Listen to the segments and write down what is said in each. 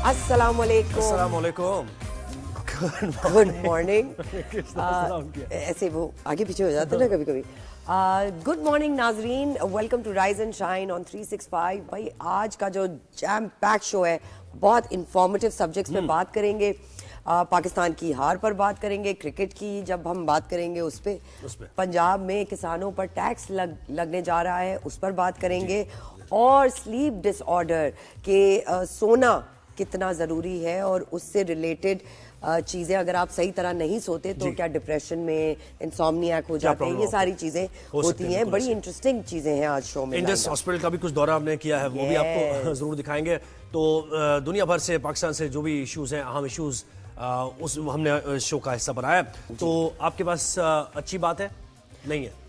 السلام علیکم. السلام علیکم. Good morning. ایسے وہ آگے پیچھے ہو جاتے نا کبھی کبھی. گڈ مارننگ ناظرین, welcome to Rise and Shine on 365. بھائی آج کا جو جیم پیک شو ہے, بہت انفارمیٹیو سبجیکٹس پہ بات کریں گے. پاکستان کی ہار پر بات کریں گے, کرکٹ کی جب ہم بات کریں گے اس پہ, پنجاب میں کسانوں پر ٹیکس لگنے جا رہا ہے اس پر بات کریں گے, اور سلیپ ڈس آرڈر کہ سونا کتنا ضروری ہے اور اس سے ریلیٹڈ چیزیں, اگر آپ صحیح طرح نہیں سوتے تو کیا ڈپریشن میں انسومنیاک ہو جاتے ہیں, یہ ساری چیزیں ہوتی ہیں. بڑی انٹرسٹنگ چیزیں ہیں آج شو میں. انڈس ہاسپٹل کا بھی کچھ دورہ ہم نے کیا ہے, وہ بھی آپ کو ضرور دکھائیں گے. تو دنیا بھر سے, پاکستان سے جو بھی ایشوز ہیں, اہم ایشوز, اس ہم نے شو کا حصہ بنایا. تو آپ کے پاس اچھی بات ہے نہیں ہے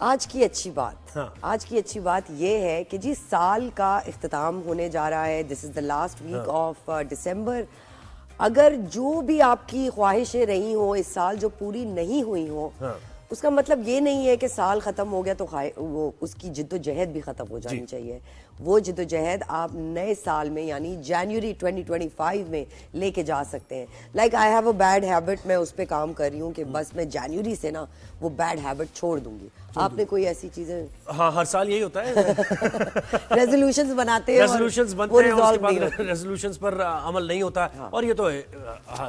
آج کی اچھی بات؟ آج کی اچھی بات یہ ہے کہ جی سال کا اختتام ہونے جا رہا ہے. This is the last week of December. اگر جو بھی آپ کی خواہشیں رہی ہوں اس سال جو پوری نہیں ہوئی ہوں, اس کا مطلب یہ نہیں ہے کہ سال ختم ہو گیا تو وہ اس کی جد و جہد بھی ختم ہو جانی چاہیے. وہ جد و جہد آپ نئے سال میں یعنی جنوری 2025 میں لے کے جا سکتے ہیں. Like I have a bad habit, میں اس پہ کام کر رہی ہوں کہ بس میں جنوری سے نا وہ بیڈ ہیبٹ چھوڑ دوں گی. آپ نے کوئی ایسی چیزیں؟ ہاں, ہر سال یہی ہوتا ہے, ریزولوشنز بناتے ہیں, ریزولوشنز بنتے ہیں, اس کے بعد ریزولوشنز پر عمل نہیں ہوتا, اور یہ تو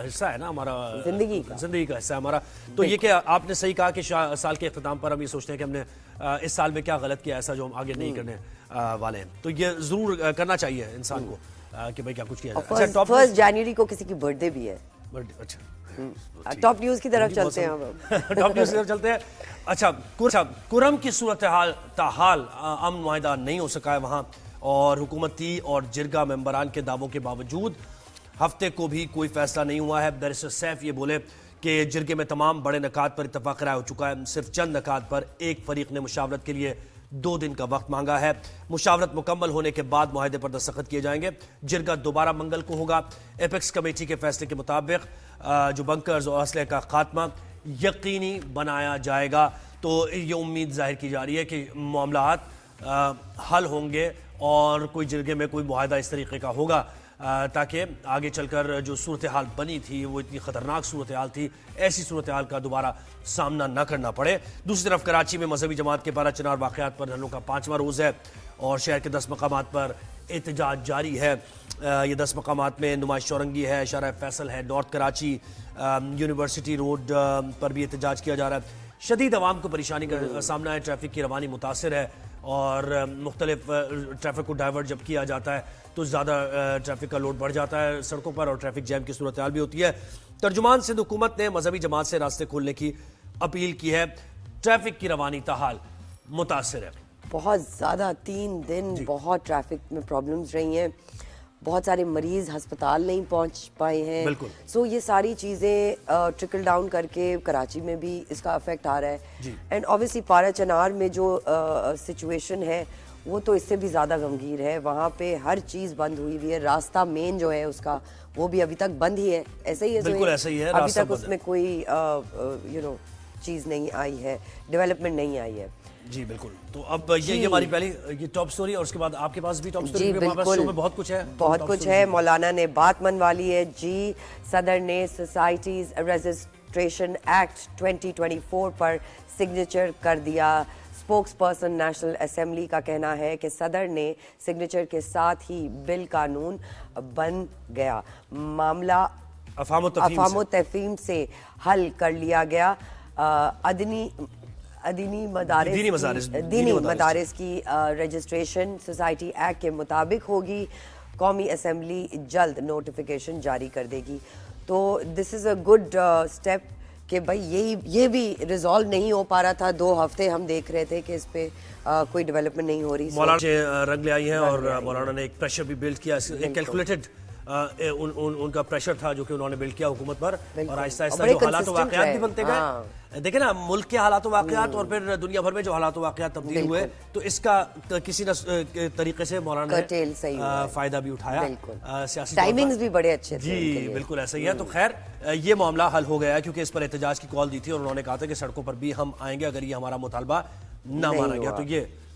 حصہ ہے نا ہمارا, زندگی کا حصہ ہے ہمارا. تو یہ کہ آپ نے صحیح کہا کہ سال کے اختتام پر ہم یہ سوچتے ہیں کہ ہم نے اس سال میں کیا غلط کیا ایسا جو ہم آگے نہیں کرنے والے ہیں. تو یہ ضرور کرنا چاہیے انسان کو کہ بھائی کیا کچھ کیا جائے. اچھا, فرسٹ جنوری کو کسی کی برتھ ڈے بھی ہے. اچھا, ٹاپ نیوز کی طرف چلتے ہیں. ٹاپ نیوز کی طرف چلتے ہیں. اچھا, کرم کی صورتحال تاحال امن معاہدہ نہیں ہو سکا ہے وہاں, اور حکومتی اور جرگہ ممبران کے دعووں کے باوجود ہفتے کو بھی کوئی فیصلہ نہیں ہوا ہے. بیرسٹر سیف یہ بولے کہ جرگے میں تمام بڑے نکات پر اتفاق رائے ہو چکا ہے, صرف چند نکات پر ایک فریق نے مشاورت کے لیے 2 دن کا وقت مانگا ہے. مشاورت مکمل ہونے کے بعد معاہدے پر دستخط کیے جائیں گے. جرگہ دوبارہ منگل کو ہوگا. ایپیکس کمیٹی کے فیصلے کے مطابق جو بنکرز اور اسلحے کا خاتمہ یقینی بنایا جائے گا. تو یہ امید ظاہر کی جا رہی ہے کہ معاملات حل ہوں گے اور کوئی جرگے میں کوئی معاہدہ اس طریقے کا ہوگا تاکہ آگے چل کر جو صورتحال بنی تھی وہ اتنی خطرناک صورتحال تھی, ایسی صورتحال کا دوبارہ سامنا نہ کرنا پڑے. دوسری طرف کراچی میں مذہبی جماعت کے 12 چنار واقعات پر دھرنوں کا 5واں روز ہے, اور شہر کے 10 مقامات پر احتجاج جاری ہے. یہ 10 مقامات میں نمائش چورنگی ہے, شارع فیصل ہے, نارتھ کراچی, یونیورسٹی روڈ پر بھی احتجاج کیا جا رہا ہے. شدید عوام کو پریشانی کا سامنا ہے, ٹریفک کی روانی متاثر ہے, اور مختلف ٹریفک کو ڈائیورٹ جب کیا جاتا ہے تو زیادہ ٹریفک کا لوڈ بڑھ جاتا ہے سڑکوں پر, اور ٹریفک جیم کی صورتحال بھی ہوتی ہے. ترجمان سندھ حکومت نے مذہبی جماعت سے راستے کھولنے کی اپیل کی ہے. ٹریفک کی روانی تاحال متاثر ہے, بہت زیادہ 3 دن بہت ٹریفک میں پرابلمز رہی ہیں. بہت سارے مریض ہسپتال نہیں پہنچ پائے ہیں. سو یہ ساری چیزیں ٹرکل ڈاؤن کر کے کراچی میں بھی اس کا افیکٹ آ رہا ہے. اینڈ اوبیسلی پارا چنار میں جو سچویشن ہے وہ تو اس سے بھی زیادہ غمگیر ہے. وہاں پہ ہر چیز بند ہوئی ہوئی ہے. راستہ مین جو ہے اس کا وہ بھی ابھی تک بند ہی ہے. ایسا ہی ہے, بالکل ایسا ہی ہے, ابھی تک اس میں کوئی چیز نہیں آئی ہے, ڈیولپمنٹ نہیں آئی ہے. جی بالکل. تو اب یہ ہماری پہلی یہ ٹاپ سٹوری, اور اس کے بعد آپ کے پاس بھی ٹاپ سٹوری میں بہت کچھ ہے. بہت کچھ ہے. مولانا نے بات منوا لی ہے جی. صدر نے سوسائٹیز رجسٹریشن ایکٹ 2024 پر سگنیچر کر دیا. اسپوکس پرسن نیشنل اسمبلی کا کہنا ہے کہ صدر نے سگنیچر کے ساتھ ہی بل قانون بن گیا. معاملہ افہام و تفہیم سے حل کر لیا گیا. دینی مدارس کی رجسٹریشن سوسائٹی ایکٹ کے مطابق ہوگی. قومی اسمبلی جلد نوٹیفیکیشن جاری کر دے گی. تو دس از اے گڈ اسٹیپ کہ بھائی یہ بھی ریزالو نہیں ہو پا رہا تھا. 2 ہفتے ہم دیکھ رہے تھے کہ اس پہ کوئی ڈیولپمنٹ نہیں ہو رہی. مولانا رنگ لے آئی ہیں, اور مولانا نے ایک پریشر بھی بلڈ کیا, ایک کیلکولیٹڈ ان کا پریشر تھا جو کہ انہوں نے بلڈ کیا حکومت پر, اور آہستہ آہستہ جو حالات و واقعات بھی بنتے گئے. دیکھیں نا ملک کے حالات و واقعات اور پھر دنیا بھر میں جو حالات و واقعات تبدیل ہوئے, تو اس کا کسی نہ طریقے سے مولانا نے فائدہ بھی اٹھایا. سیاسی ٹائمنگز بھی بڑے اچھے تھے. جی بالکل ایسا ہی ہے. تو خیر یہ معاملہ حل ہو گیا ہے, کیونکہ اس پر احتجاج کی کال دی تھی اور انہوں نے کہا تھا کہ سڑکوں پر بھی ہم آئیں گے اگر یہ ہمارا مطالبہ نہ مانا گیا. تو یہ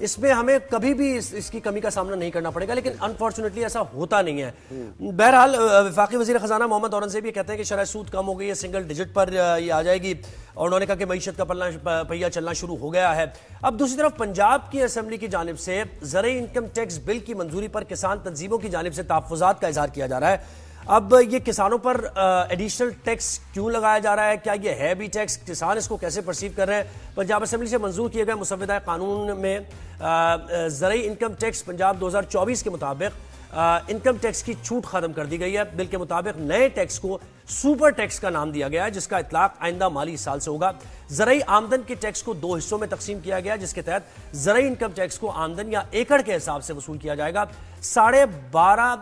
اس میں ہمیں کبھی بھی اس کی کمی کا سامنا نہیں کرنا پڑے گا، لیکن انفارچونیٹلی ایسا ہوتا نہیں ہے. بہرحال وفاقی وزیر خزانہ محمد اورنگزیب یہ کہتے ہیں کہ شرح سود کم ہو گئی ہے، سنگل ڈیجٹ پر یہ آ جائے گی، اور انہوں نے کہا کہ معیشت کا پہیہ چلنا شروع ہو گیا ہے. اب دوسری طرف پنجاب کی اسمبلی کی جانب سے زرعی انکم ٹیکس بل کی منظوری پر کسان تنظیموں کی جانب سے تحفظات کا اظہار کیا جا رہا ہے. اب یہ کسانوں پر ایڈیشنل ٹیکس کیوں لگایا جا رہا ہے؟ کیا یہ ہے بھی ٹیکس؟ کسان اس کو کیسے پرسیو کر رہے ہیں؟ پنجاب اسمبلی سے منظور کیے گئے مسودہ قانون میں زرعی انکم ٹیکس پنجاب 2024 کے مطابق انکم ٹیکس کی چھوٹ ختم کر دی گئی ہے. بل کے مطابق نئے ٹیکس کو سپر ٹیکس کا نام دیا گیا ہے، جس کا اطلاق آئندہ مالی سال سے ہوگا. زرعی آمدن کے ٹیکس کو 2 حصوں میں تقسیم کیا گیا، جس کے تحت زرعی انکم ٹیکس کو آمدن یا ایکڑ کے حساب سے وصول کیا جائے گا. 12.5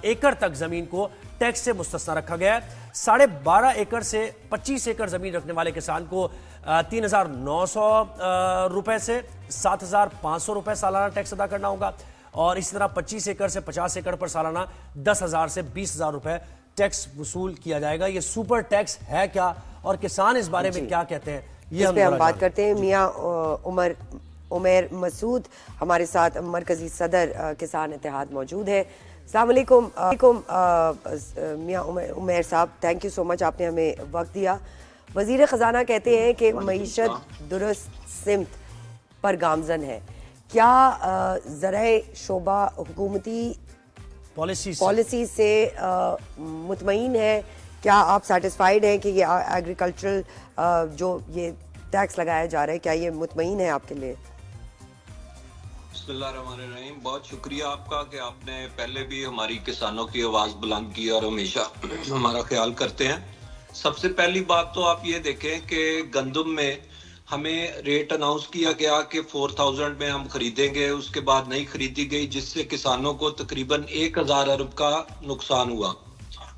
ایکڑ تک زمین کو ٹیکس سے مستثنا رکھا گیا ہے. 12.5 ایکڑ سے 25 ایکڑ زمین رکھنے والے کسان کو 3,900 روپے سے 7,500 روپے سالانہ ٹیکس ادا کرنا ہوگا، اور اسی طرح 25 ایکڑ سے 50 ایکڑ پر سالانہ 10,000 سے 20,000 روپے ٹیکس وصول کیا جائے گا. یہ سپر ٹیکس ہے کیا اور کسان اس بارے میں کیا کہتے ہیں، یہ ہم بات کرتے ہیں. میاں عمیر مسعود ہمارے ساتھ مرکزی صدر کسان اتحاد موجود ہے. السلام علیکم. میاں عمیر صاحب، تھینک یو سو مچ، آپ نے ہمیں وقت دیا. وزیر خزانہ کہتے ہیں کہ معیشت درست سمت پر گامزن ہے. کیا زرعی شعبہ حکومتی پالیسی سے مطمئن ہے؟ کیا آپ سیٹسفائیڈ ہیں کہ یہ ایگریکلچرل جو یہ ٹیکس لگایا جا رہا ہے، کیا یہ مطمئن ہے آپ کے لیے؟ بسم اللہ الرحمن الرحیم. بہت شکریہ آپ کا کہ آپ نے پہلے بھی ہماری کسانوں کی آواز بلند کی اور ہمیشہ ہمارا خیال کرتے ہیں. سب سے پہلی بات تو آپ یہ دیکھیں کہ گندم میں ہمیں ریٹ اناؤنس کیا گیا کہ 4,000 میں ہم خریدیں گے، اس کے بعد نہیں خریدی گئی، جس سے کسانوں کو تقریباً 1,000 ارب کا نقصان ہوا.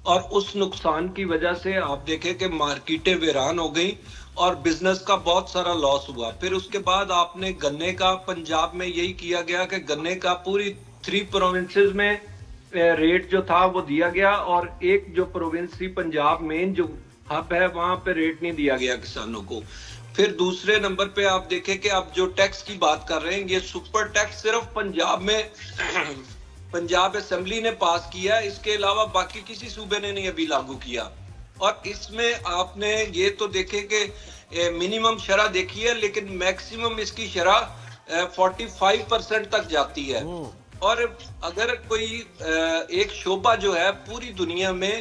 اور اس نقصان کی وجہ سے آپ دیکھیں کہ مارکیٹیں ویران ہو گئی اور بزنس کا بہت سارا لاس ہوا. پھر اس کے بعد آپ نے گنے کا پنجاب میں یہی کیا گیا کہ گنے کا پوری 3 پروونسز میں ریٹ جو تھا وہ دیا گیا، اور ایک جو پروونس تھی پنجاب مین جو ہب ہے وہاں پہ ریٹ نہیں دیا گیا کسانوں کو. پھر دوسرے نمبر پہ آپ دیکھیں کہ اب جو ٹیکس کی بات کر رہے ہیں، یہ سپر ٹیکس صرف پنجاب میں پنجاب اسمبلی نے پاس کیا، اس کے علاوہ باقی کسی صوبے نے نہیں ابھی لاگو کیا. اور اس میں آپ نے یہ تو دیکھیں کہ منیمم شرح دیکھی ہے، لیکن میکسیمم اس کی شرح 45% تک جاتی ہے. اور اگر کوئی ایک شعبہ جو ہے پوری دنیا میں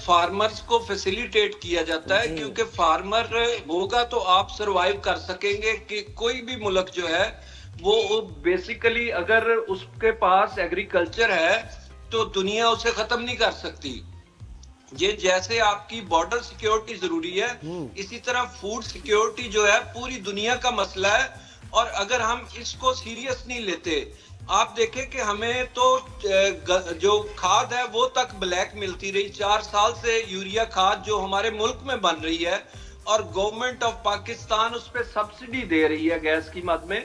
فارمرز کو فیسیلیٹیٹ کیا جاتا ہے، کیونکہ فارمر ہوگا تو آپ سروائیو کر سکیں گے. کہ کوئی بھی ملک جو ہے وہ بیسیکلی اگر اس کے پاس ایگریکلچر ہے تو دنیا اسے ختم نہیں کر سکتی. یہ جیسے آپ کی بارڈر سیکیورٹی ضروری ہے، اسی طرح فوڈ سیکیورٹی جو ہے پوری دنیا کا مسئلہ ہے. اور اگر ہم اس کو سیریس نہیں لیتے، آپ دیکھیں کہ ہمیں تو جو کھاد ہے وہ تک بلیک ملتی رہی. 4 سال سے یوریا کھاد جو ہمارے ملک میں بن رہی ہے اور گورنمنٹ آف پاکستان اس پہ سبسڈی دے رہی ہے گیس کی مد میں،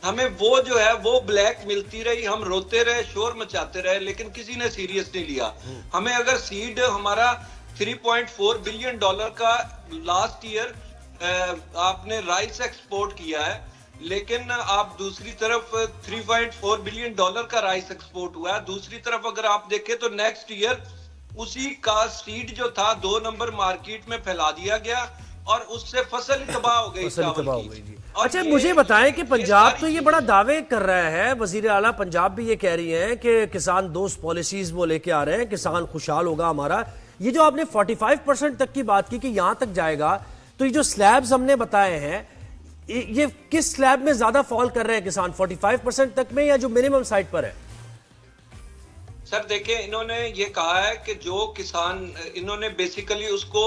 ہمیں وہ جو ہے وہ بلیک ملتی رہی. ہم روتے رہے، شور مچاتے رہے، لیکن کسی نے سیریس نہیں لیا. ہمیں اگر سیڈ ہمارا $3.4 بلین کا لاسٹ ایئر آپ نے رائس ایکسپورٹ کیا ہے، لیکن آپ دوسری طرف $3.4 بلین کا رائس ایکسپورٹ ہوا ہے. دوسری طرف اگر آپ دیکھیں تو نیکسٹ ایئر اسی کا سیڈ جو تھا 2 نمبر مارکیٹ میں پھیلا دیا گیا اور اس سے فصل تباہ ہو گئی چاول کی. اچھا مجھے بتائیں کہ پنجاب تو یہ بڑا دعوے کر رہا ہے، وزیر اعلیٰ پنجاب بھی یہ کہہ رہی ہیں کہ کسان دوست پالیسیز وہ لے کے آ رہے ہیں، کسان خوشحال ہوگا ہمارا. یہ جو آپ نے 45% تک کی بات کی کہ یہاں تک جائے گا، تو یہ جو سلیبز ہم نے بتائے ہیں یہ کس سلیب میں زیادہ فال کر رہے ہیں کسان، 45% تک میں یا جو منیمم سائٹ پر ہے؟ سر دیکھیں، انہوں نے یہ کہا ہے کہ جو کسان، انہوں نے بیسیکلی اس کو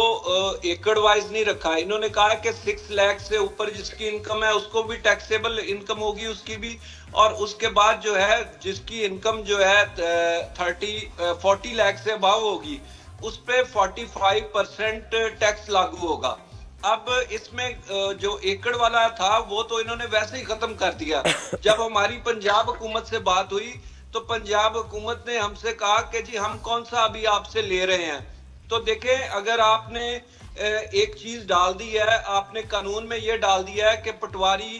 ایکڑ وائز نہیں رکھا ہے. انہوں نے کہا ہے کہ 6 لاکھ سے اوپر جس کی انکم ہے اس کو بھی ٹیکسیبل انکم ہوگی اس کی بھی، اور اس کے بعد جو ہے جس کی انکم جو ہے 40 لاکھ سے اباؤ ہوگی اس پہ 45% ٹیکس لاگو ہوگا. اب اس میں جو ایکڑ والا تھا وہ تو انہوں نے ویسے ہی ختم کر دیا. جب ہماری پنجاب حکومت سے بات ہوئی تو پنجاب حکومت نے ہم سے کہا کہ جی ہم کون سا ابھی آپ سے لے رہے ہیں. تو دیکھیں، اگر آپ نے ایک چیز ڈال دی ہے، آپ نے قانون میں یہ ڈال دیا ہے کہ پٹواری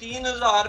3000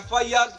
FIR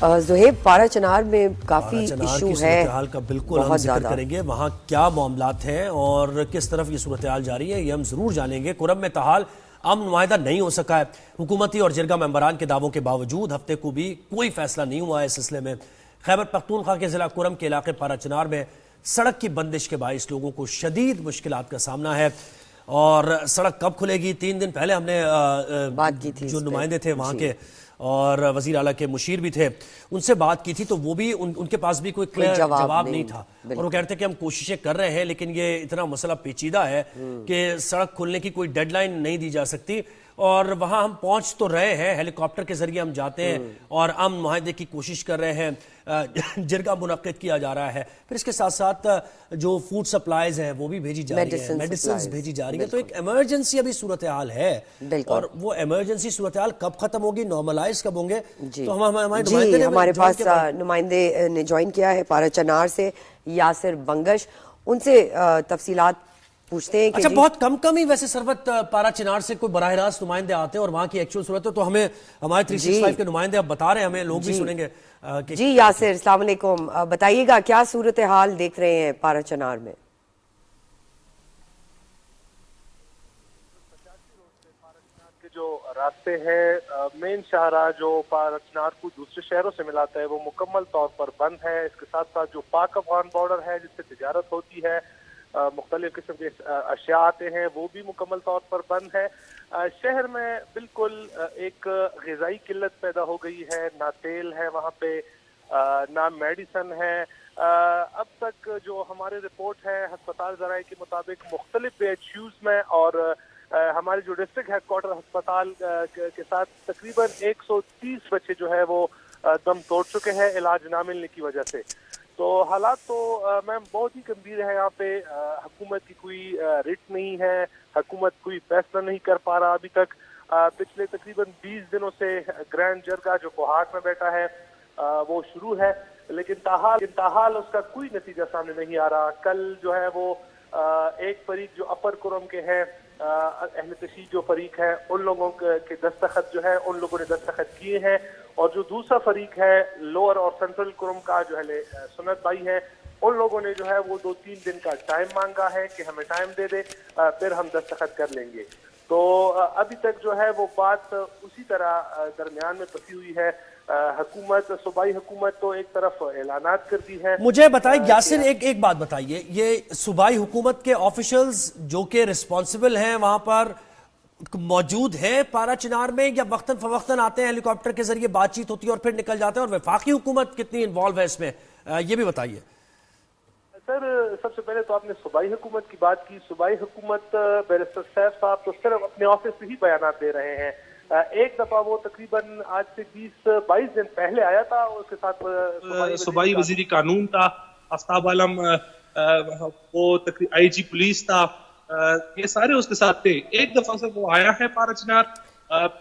زہیب پارا چنار میں کافی ایشو ہے، صورتحال کا بالکل ہم ذکر کریں گے، وہاں کیا معاملات ہیں اور کس طرف یہ صورتحال جاری ہے، یہ ہم ضرور جانیں گے۔ کرم میں تاحال امن معاہدہ نہیں ہو سکا ہے، حکومتی اور جرگہ ممبران کے دعووں کے باوجود ہفتے کو بھی کوئی فیصلہ نہیں ہوا ہے اس سلسلے میں۔ خیبر پختونخوا کے ضلع کرم کے علاقے پارا چنار میں سڑک کی بندش کے باعث لوگوں کو شدید مشکلات کا سامنا ہے، اور سڑک کب کھلے گی؟ 3 دن پہلے ہم نے بات کی تھی، جو نمائندے تھے وہاں کے اور وزیر اعلیٰ کے مشیر بھی تھے، ان سے بات کی تھی، تو وہ بھی ان کے پاس بھی کوئی کلیئر جواب نہیں تھا، اور وہ کہتے کہ ہم کوششیں کر رہے ہیں لیکن یہ اتنا مسئلہ پیچیدہ ہے کہ سڑک کھلنے کی کوئی ڈیڈ لائن نہیں دی جا سکتی، اور وہاں ہم پہنچ تو رہے ہیں، ہیلی کاپٹر کے ذریعے ہم جاتے ہیں اور امن معاہدے کی کوشش کر رہے ہیں، جرگہ منعقد کیا جا رہا ہے، پھر اس کے ساتھ ساتھ جو فوڈ سپلائز ہیں وہ بھی بھیجی جا رہی ہیں، میڈیسنز بھیجی جا رہی ہیں، تو ایک ایمرجنسی ابھی صورتحال ہے، اور وہ ایمرجنسی صورتحال کب ختم ہوگی، نارملائز کب ہوں گے؟ تو ہمارے پاس نمائندے نے جوائن کیا ہے پارا چنار سے، یاسر بنگش، ان سے تفصیلات پوچھتے ہیں۔ اچھا، بہت کم ہی ویسے سربت پارا چنار سے کوئی براہ راست نمائندے آتے ہیں اور وہاں کی ایکچوئل صورت ہے، تو ہمیں ہمارے 365 کے نمائندے اب بتا رہے ہیں، ہمیں لوگ بھی سنیں گے۔ جی یاسر، السلام علیکم، بتائیے گا کیا صورتحال دیکھ رہے ہیں پارا چنار میں؟ جو راستے ہیں مین شاہراہ جو پارا چنار کو دوسرے شہروں سے ملاتا ہے وہ مکمل طور پر بند ہے، اس کے ساتھ ساتھ جو پاک افغان بارڈر ہے جس سے تجارت ہوتی ہے، مختلف قسم کے اشیاء آتے ہیں، وہ بھی مکمل طور پر بند ہے۔ شہر میں بالکل ایک غذائی قلت پیدا ہو گئی ہے، نہ تیل ہے وہاں پہ، نہ میڈیسن ہے۔ اب تک جو ہمارے رپورٹ ہے ہسپتال ذرائع کے مطابق مختلف ایچیوز میں اور ہمارے جو ڈسٹرکٹ ہیڈ کوارٹر ہسپتال کے ساتھ تقریباً 130 بچے جو ہے وہ دم توڑ چکے ہیں علاج نہ ملنے کی وجہ سے۔ تو حالات تو میم بہت ہی گمبھیر ہے یہاں پہ، حکومت کی کوئی رٹ نہیں ہے، حکومت کوئی فیصلہ نہیں کر پا رہا ابھی تک۔ پچھلے تقریباً 20 دنوں سے گرینڈ جرگہ جو کوہاٹ میں بیٹھا ہے وہ شروع ہے، لیکن تاحال اس کا کوئی نتیجہ سامنے نہیں آ رہا۔ کل جو ہے وہ ایک فریق جو اپر کرم کے ہیں، اہل تشیع جو فریق ہے، ان لوگوں کے دستخط جو ہے ان لوگوں نے دستخط کیے ہیں، اور جو دوسرا فریق ہے لوور اور سینٹرل کرم کا جو اہل سنت بھائی ہے، ان لوگوں نے جو ہے وہ 2-3 دن کا ٹائم مانگا ہے کہ ہمیں ٹائم دے دے، پھر ہم دستخط کر لیں گے۔ تو ابھی تک جو ہے وہ بات اسی طرح درمیان میں پھنسی ہوئی ہے۔ حکومت، صوبائی حکومت تو ایک طرف اعلانات کر دی ہے۔ مجھے بتائیں یاسر، ایک بات بتائیے، یہ صوبائی حکومت کے آفیشلز جو کہ رسپانسبل ہیں وہاں پر موجود ہیں پارا چنار میں، یا وقتاً فوقتاً آتے ہیں ہیلی کاپٹر کے ذریعے بات چیت ہوتی ہے اور پھر نکل جاتے ہیں، اور وفاقی حکومت کتنی انوالو ہے اس میں، یہ بھی بتائیے۔ سر سب سے پہلے تو آپ نے صوبائی حکومت کی بات کی۔ صوبائی حکومت بیرسٹر سیف صاحب تو صرف اپنے آفس سے ہی بیانات دے رہے ہیں۔ ایک دفعہ وہ تقریباً آج سے 20-22 دن پہلے آیا تھا، اس کے ساتھ صوبائی وزیر قانون تھا آفتاب عالم، وہ آئی جی پولیس تھا، یہ سارے اس کے ساتھ تھے۔ ایک دفعہ سے وہ آیا ہے پارا چنار،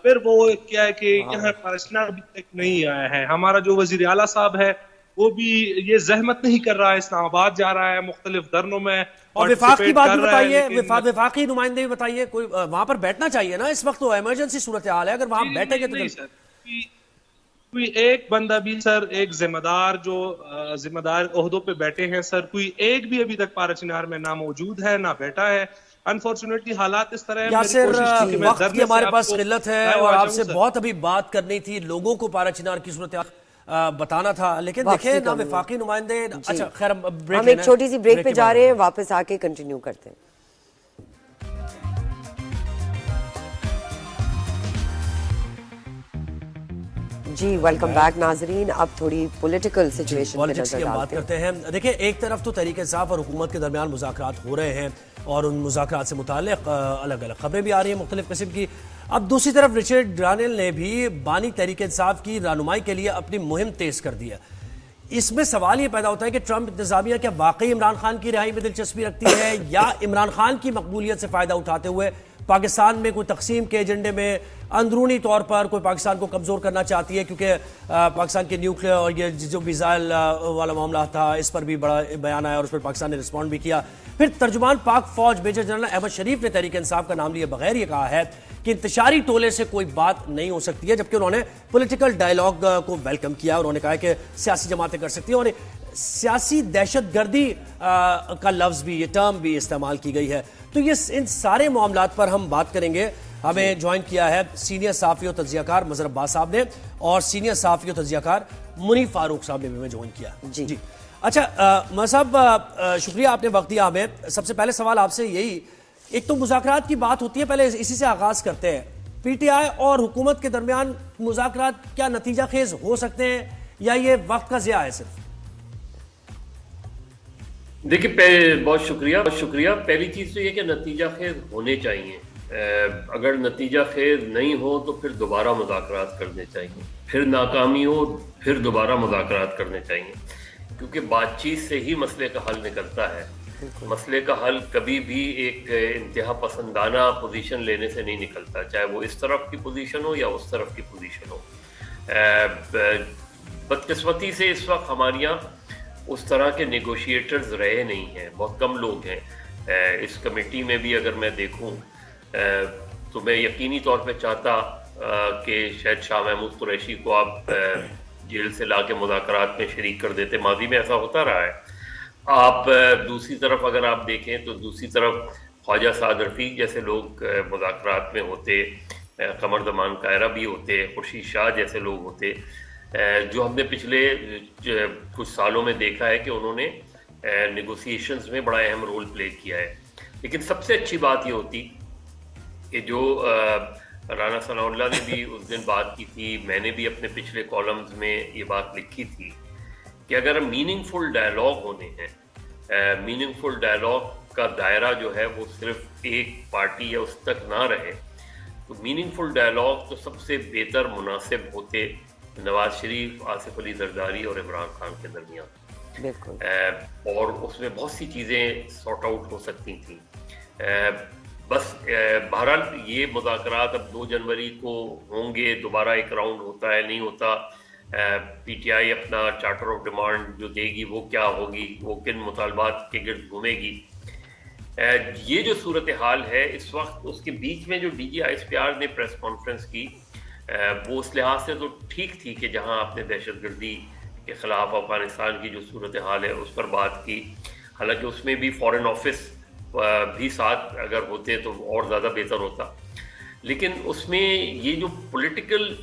پھر وہ کیا ہے کہ یہاں پارا چنار ابھی تک نہیں آیا ہے۔ ہمارا جو وزیر اعلیٰ صاحب ہے وہ بھی یہ زحمت نہیں کر رہا ہے، اسلام آباد جا رہا ہے مختلف دھرنوں میں، اور وفاق کی بات بھی بتائیے، وفاقی نمائندے بھی بتائیے، کوئی وہاں پر بیٹھنا چاہیے نا، اس وقت تو ایمرجنسی صورتحال ہے، اگر وہاں بیٹھے گے تو کوئی ایک بندہ بھی سر، ایک ذمہ دار جو ذمہ دار عہدوں پہ بیٹھے ہیں سر، کوئی ایک بھی ابھی تک پارا چنار میں نہ موجود ہے نہ بیٹھا ہے۔ انفارچونیٹلی حالات اس طرح ہے۔ یاسر، وقت کی ہمارے پاس قلت ہے اور آپ سے بہت ابھی بات کرنی تھی، لوگوں کو پارا چنار کی صورتحال بتانا تھا، لیکن دیکھیں نا وفاقی نمائندے۔ اچھا خیر، ہم ایک چھوٹی سی بریک پہ جا رہے ہیں، واپس آ کے کنٹینیو کرتے ہیں۔ جی ویلکم بیک ناظرین، اب تھوڑی پولیٹیکل سچویشن پہ نظر کی ہم بات کرتے ہیں۔ دیکھیں، ایک طرف تو تحریک انصاف اور حکومت کے درمیان مذاکرات ہو رہے ہیں اور ان مذاکرات سے متعلق الگ الگ خبریں بھی آ رہی ہیں مختلف قسم کی۔ اب دوسری طرف رچرڈ ڈانیل نے بھی بانی تحریک انصاف کی رہنمائی کے لیے اپنی مہم تیز کر دی ہے۔ اس میں سوال یہ پیدا ہوتا ہے کہ ٹرمپ انتظامیہ کیا واقعی عمران خان کی رہائی میں دلچسپی رکھتی ہے، یا عمران خان کی مقبولیت سے فائدہ اٹھاتے ہوئے پاکستان میں کوئی تقسیم کے ایجنڈے میں اندرونی طور پر کوئی پاکستان کو کمزور کرنا چاہتی ہے، کیونکہ پاکستان کے نیوکلیئر اور یہ جو میزائل والا معاملہ تھا اس پر بھی بڑا بیان آیا اور اس پر پاکستان نے رسپونڈ بھی کیا. پھر ترجمان پاک فوج میجر جنرل احمد شریف نے تحریک انصاف کا نام لیے بغیر یہ کہا ہے کہ انتشاری ٹولے سے کوئی بات نہیں ہو سکتی ہے، جبکہ انہوں نے پولیٹیکل ڈائیلاگ کو ویلکم کیا. انہوں نے کہا کہ سیاسی جماعتیں کر سکتی ہیں، اور سیاسی دہشت گردی کا لفظ بھی، یہ ٹرم بھی استعمال کی گئی ہے. تو یہ ان سارے معاملات پر ہم بات کریں گے. ہمیں جوائن کیا ہے سینئر صحافی و تجزیہ کار مظہر عباس صاحب نے، اور سینئر صحافی و تجزیہ کار منیف فاروق صاحب نے بھی ہمیں جوائن کیا. جی اچھا مظہر صاحب، شکریہ آپ نے وقت دیا ہمیں. سب سے پہلے سوال آپ سے یہی، ایک تو مذاکرات کی بات ہوتی ہے، پہلے اسی سے آغاز کرتے ہیں. پی ٹی آئی اور حکومت کے درمیان مذاکرات کیا نتیجہ خیز ہو سکتے ہیں یا یہ وقت کا ضیاع ہے صرف؟ دیکھیے بہت شکریہ. پہلی چیز تو یہ کہ نتیجہ خیز ہونے چاہیے. اگر نتیجہ خیز نہیں ہو تو پھر دوبارہ مذاکرات کرنے چاہیے، پھر ناکامی ہو پھر دوبارہ مذاکرات کرنے چاہیے، کیونکہ بات چیت سے ہی مسئلے کا حل نکلتا ہے. مسئلے کا حل کبھی بھی ایک انتہا پسندانہ پوزیشن لینے سے نہیں نکلتا، چاہے وہ اس طرف کی پوزیشن ہو یا اس طرف کی پوزیشن ہو. بدقسمتی سے اس وقت ہمارے یہاں اس طرح کے نیگوشیٹرز رہے نہیں ہیں، بہت کم لوگ ہیں. اس کمیٹی میں بھی اگر میں دیکھوں تو میں یقینی طور پہ چاہتا کہ شاید شاہ محمود قریشی کو آپ جیل سے لا کے مذاکرات میں شریک کر دیتے. ماضی میں ایسا ہوتا رہا ہے. آپ دوسری طرف اگر آپ دیکھیں تو دوسری طرف خواجہ سعد رفیق جیسے لوگ مذاکرات میں ہوتے، قمر زمان کائرہ بھی ہوتے، خورشید شاہ جیسے لوگ ہوتے، جو ہم نے پچھلے کچھ سالوں میں دیکھا ہے کہ انہوں نے نیگوسیشنز میں بڑا اہم رول پلے کیا ہے. لیکن سب سے اچھی بات یہ ہوتی کہ جو رانا ثناء اللہ نے بھی اس دن بات کی تھی، میں نے بھی اپنے پچھلے کالمز میں یہ بات لکھی تھی کہ اگر میننگ فل ڈائلاگ ہونے ہیں، میننگ فل ڈائلاگ کا دائرہ جو ہے وہ صرف ایک پارٹی یا اس تک نہ رہے، تو میننگ فل ڈائلاگ تو سب سے بہتر مناسب ہوتے نواز شریف، آصف علی زرداری اور عمران خان کے درمیان. اور اس میں بہت سی چیزیں سارٹ آؤٹ ہو سکتی تھیں. بس بہرحال یہ مذاکرات اب 2 جنوری کو ہوں گے، دوبارہ ایک راؤنڈ ہوتا ہے نہیں ہوتا. پی ٹی آئی اپنا چارٹر آف ڈیمانڈ جو دے گی وہ کیا ہوگی، وہ کن مطالبات کے گرد گھومے گی. یہ جو صورتحال ہے اس وقت، اس کے بیچ میں جو D G I S P R نے پریس کانفرنس کی وہ اس لحاظ سے تو ٹھیک تھی کہ جہاں آپ نے دہشت گردی کے خلاف افغانستان کی جو صورتحال ہے اس پر بات کی. حالانکہ اس میں بھی فارن آفس بھی ساتھ اگر ہوتے تو اور زیادہ بہتر ہوتا. لیکن اس میں یہ جو پولیٹیکل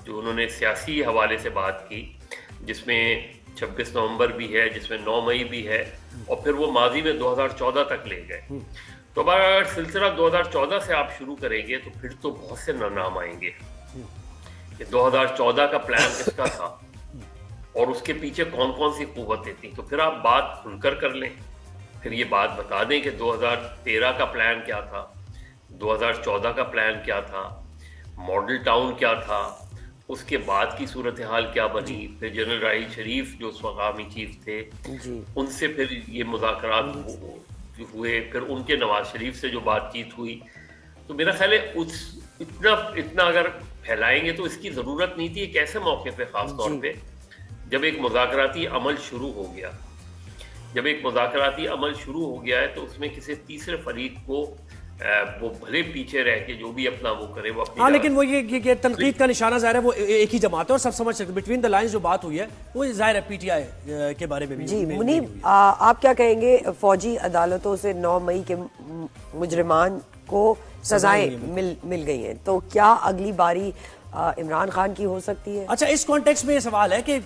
جو انہوں نے سیاسی حوالے سے بات کی، جس میں 26 نومبر بھی ہے، جس میں 9 مئی بھی ہے، اور پھر وہ ماضی میں 2014 تک لے گئے. تو اگر سلسلہ 2014 سے آپ شروع کریں گے تو پھر تو بہت سے نام آئیں گے کہ 2014 کا پلان کس کا تھا اور اس کے پیچھے کون کون سی قوتیں تھیں. تو پھر آپ بات کھل کر کر لیں، پھر یہ بات بتا دیں کہ 2013 کا پلان کیا تھا، 2014 کا پلان کیا تھا، ماڈل ٹاؤن کیا تھا، اس کے بعد کی صورتحال کیا بنی. پھر جنرل راحیل شریف جو مقامی چیف تھے ان سے پھر یہ مذاکرات ہوئے، پھر ان کے نواز شریف سے جو بات چیت ہوئی. تو میرا خیال ہے اتنا اگر پھیلائیں گے تو اس کی ضرورت نہیں تھی. ایک ایسے موقع پہ خاص طور پہ جب ایک مذاکراتی عمل شروع ہو گیا، جب ایک مذاکراتی عمل شروع ہو گیا ہے تو اس میں کسی تیسرے فریق کو وہ بھلے پیچھے رہ کے جو بھی اپنا وہ کرے وہ اپنی. ہاں لیکن وہ یہ تنقید کا نشانہ ظاہر ہے وہ ایک ہی جماعت ہے اور سب سمجھ سکتے بٹوین دا لائنز جو بات ہوئی ہے وہ ظاہر ہے پی ٹی آئی کے بارے میں بھی. جی منیب، آپ کیا کہیں گے؟ فوجی عدالتوں سے 9 مئی کے مجرمان کو سزائیں مل گئی ہیں، تو کیا اگلی باری عمران خان کی ہو سکتی ہے؟ اچھا، اس کانٹیکس میں یہ سوال ہے کہ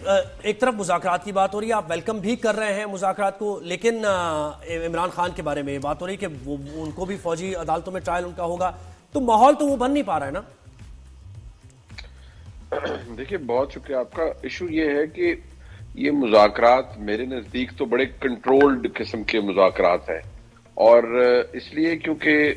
ایک طرف مذاکرات کی بات ہو رہی ہے، آپ ویلکم بھی کر رہے ہیں مذاکرات کو، لیکن عمران خان کے بارے میں یہ بات ہو رہی ہے کہ وہ ان کو بھی فوجی عدالتوں میں ٹرائل ان کا ہوگا، تو ماحول تو وہ بن نہیں پا رہا ہے نا. دیکھیے بہت شکریہ آپ کا. ایشو یہ ہے کہ یہ مذاکرات میرے نزدیک تو بڑے کنٹرولڈ قسم کے مذاکرات ہیں، اور اس لیے کیونکہ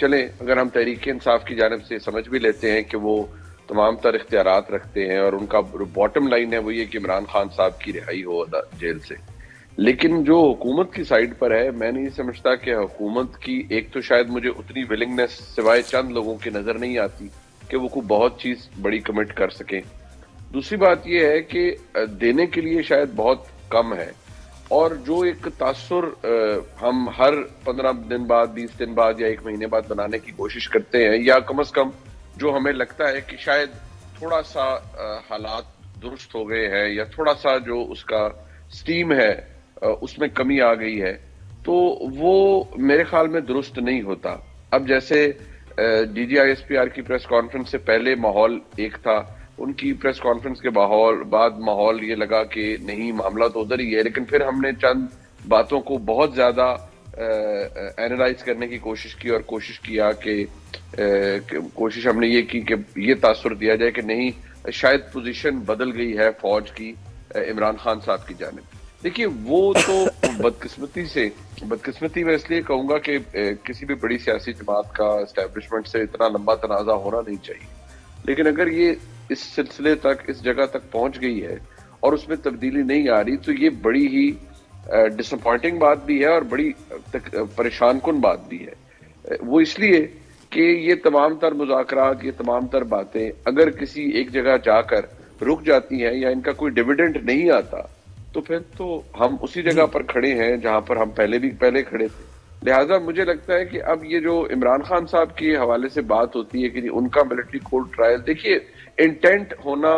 چلیں اگر ہم تحریک انصاف کی جانب سے سمجھ بھی لیتے ہیں کہ وہ تمام تر اختیارات رکھتے ہیں اور ان کا باٹم لائن ہے وہ یہ کہ عمران خان صاحب کی رہائی ہو جیل سے، لیکن جو حکومت کی سائڈ پر ہے میں نہیں سمجھتا کہ حکومت کی ایک تو شاید مجھے اتنی ولنگنس سوائے چند لوگوں کی نظر نہیں آتی کہ وہ کوئی بہت چیز بڑی کمٹ کر سکیں. دوسری بات یہ ہے کہ دینے کے لیے شاید بہت کم ہے, اور جو ایک تاثر ہم ہر 15 دن بعد 20 دن بعد یا 1 مہینے بعد بنانے کی کوشش کرتے ہیں, یا کم از کم جو ہمیں لگتا ہے کہ شاید تھوڑا سا حالات درست ہو گئے ہیں یا تھوڑا سا جو اس کا سٹیم ہے اس میں کمی آ گئی ہے, تو وہ میرے خیال میں درست نہیں ہوتا. اب جیسے D G I S P R کی پریس کانفرنس سے پہلے ماحول ایک تھا, ان کی پریس کانفرنس کے بعد ماحول یہ لگا کہ نہیں معاملہ تو ادھر ہی ہے, لیکن پھر ہم نے چند باتوں کو بہت زیادہ اینالائز کرنے کی کوشش کی اور کوشش کیا کہ کوشش ہم نے یہ کی کہ یہ تاثر دیا جائے کہ نہیں شاید پوزیشن بدل گئی ہے فوج کی عمران خان صاحب کی جانب. دیکھیے وہ تو بدقسمتی میں اس لیے کہوں گا کہ کسی بھی بڑی سیاسی جماعت کا اسٹیبلشمنٹ سے اتنا لمبا تنازع ہونا نہیں چاہیے, لیکن اگر یہ اس سلسلے تک اس جگہ تک پہنچ گئی ہے اور اس میں تبدیلی نہیں آ رہی تو یہ بڑی ہی ڈس اپوائنٹنگ بات بھی ہے اور بڑی پریشان کن بات بھی ہے. وہ اس لیے کہ یہ تمام تر مذاکرات, یہ تمام تر باتیں اگر کسی ایک جگہ جا کر رک جاتی ہیں یا ان کا کوئی ڈیویڈنڈ نہیں آتا تو پھر تو ہم اسی جگہ پر کھڑے ہیں جہاں پر ہم پہلے کھڑے تھے. لہٰذا مجھے لگتا ہے کہ اب یہ جو عمران خان صاحب کے حوالے سے بات ہوتی ہے کہ ان کا ملٹری کورٹ ٹرائل, دیکھیے انٹینٹ ہونا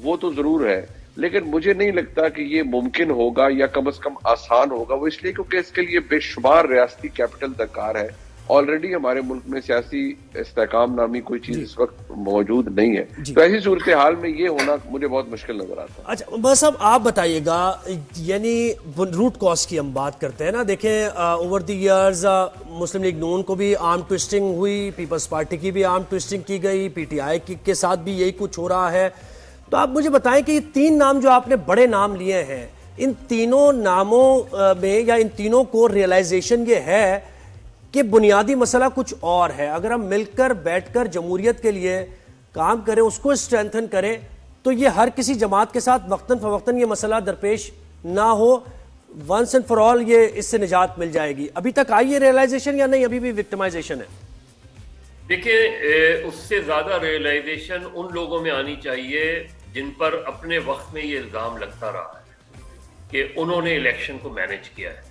وہ تو ضرور ہے, لیکن مجھے نہیں لگتا کہ یہ ممکن ہوگا یا کم از کم آسان ہوگا. وہ اس لیے کیونکہ اس کے لیے بے شمار ریاستی کیپٹل درکار ہے. آلریڈی ہمارے ملک میں سیاسی استحکام نامی کوئی چیز اس وقت موجود نہیں ہے, تو ایسی صورتحال میں یہ ہونا مجھے بہت مشکل نظر آتا ہے. اچھا بس اب آپ بتائیے گا, یعنی روٹ کاز کی ہم بات کرتے ہیں نا. دیکھیں over the years Muslim League N کو بھی آرم ٹوئسٹنگ ہوئی, پیپلز پارٹی کی بھی آرم ٹوئسٹنگ کی گئی, پی ٹی آئی کے ساتھ بھی یہی کچھ ہو رہا ہے. تو آپ مجھے بتائیں کہ یہ 3 نام جو آپ نے بڑے نام لیے ہیں, ان تینوں ناموں میں یا ان تینوں کو ریئلائزیشن یہ ہے کہ بنیادی مسئلہ کچھ اور ہے. اگر ہم مل کر بیٹھ کر جمہوریت کے لیے کام کریں, اس کو اسٹرینتھن کریں, تو یہ ہر کسی جماعت کے ساتھ وقتاً فوقتاً یہ مسئلہ درپیش نہ ہو, ونس اینڈ فار آل یہ اس سے نجات مل جائے گی. ابھی تک آئی ہے ریئلائزیشن یا نہیں, ابھی بھی وکٹمائزیشن ہے؟ دیکھیں اس سے زیادہ ریئلائزیشن ان لوگوں میں آنی چاہیے جن پر اپنے وقت میں یہ الزام لگتا رہا ہے کہ انہوں نے الیکشن کو مینیج کیا ہے.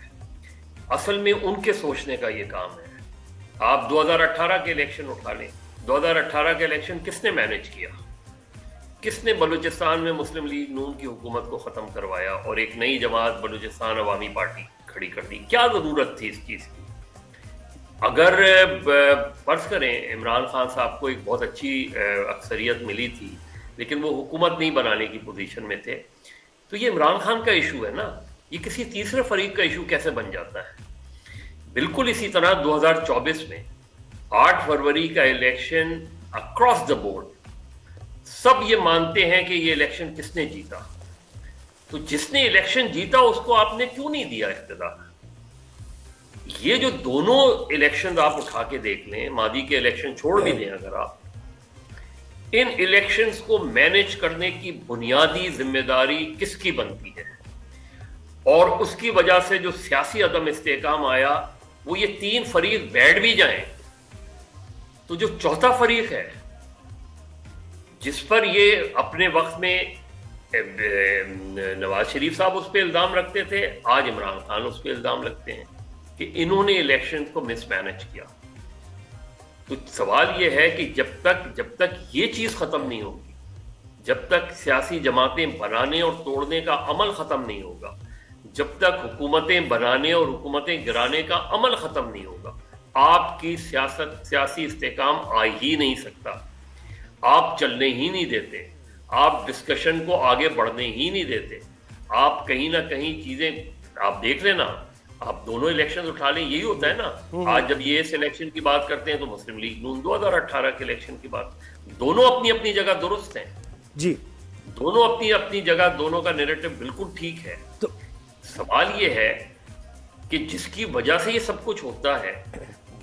اصل میں ان کے سوچنے کا یہ کام ہے. آپ 2018 کے الیکشن اٹھا لیں, 2018 کے الیکشن کس نے مینیج کیا؟ کس نے بلوچستان میں مسلم لیگ نون کی حکومت کو ختم کروایا اور ایک نئی جماعت بلوچستان عوامی پارٹی کھڑی کر دی؟ کیا ضرورت تھی اس چیز کی؟ اگر فرض کریں عمران خان صاحب کو ایک بہت اچھی اکثریت ملی تھی لیکن وہ حکومت نہیں بنانے کی پوزیشن میں تھے, تو یہ عمران خان کا ایشو ہے نا, یہ کسی تیسرے فریق کا ایشو کیسے بن جاتا ہے؟ بالکل اسی طرح 2024 میں 8 فروری کا الیکشن اکراس دا بورڈ سب یہ مانتے ہیں کہ یہ الیکشن کس نے جیتا, تو جس نے الیکشن جیتا اس کو آپ نے کیوں نہیں دیا اقتدار؟ یہ جو دونوں الیکشن آپ اٹھا کے دیکھ لیں, ماضی کے الیکشن چھوڑ بھی دیں اگر آپ, ان الیکشنز کو مینیج کرنے کی بنیادی ذمہ داری کس کی بنتی ہے؟ اور اس کی وجہ سے جو سیاسی عدم استحکام آیا وہ یہ 3 فریق بیٹھ بھی جائیں تو جو چوتھا فریق ہے جس پر یہ اپنے وقت میں نواز شریف صاحب اس پہ الزام رکھتے تھے, آج عمران خان اس پہ الزام رکھتے ہیں کہ انہوں نے الیکشن کو مس مینیج کیا. تو سوال یہ ہے کہ جب تک یہ چیز ختم نہیں ہوگی, جب تک سیاسی جماعتیں بنانے اور توڑنے کا عمل ختم نہیں ہوگا, جب تک حکومتیں بنانے اور حکومتیں گرانے کا عمل ختم نہیں ہوگا, آپ کی سیاسی استحکام آ ہی نہیں سکتا. آپ چلنے ہی نہیں دیتے, آپ ڈسکشن کو آگے بڑھنے ہی نہیں دیتے. آپ کہیں نہ کہیں چیزیں آپ دیکھ لینا, آپ دونوں الیکشن اٹھا لیں, یہی ہوتا ہے نا. آج جب یہ اس الیکشن کی بات کرتے ہیں تو مسلم لیگ نون 2018 کے الیکشن کی بات, دونوں اپنی اپنی جگہ درست ہیں جی, دونوں اپنی اپنی جگہ, دونوں کا نیریٹو بالکل ٹھیک ہے. تو سوال یہ ہے کہ جس کی وجہ سے یہ سب کچھ ہوتا ہے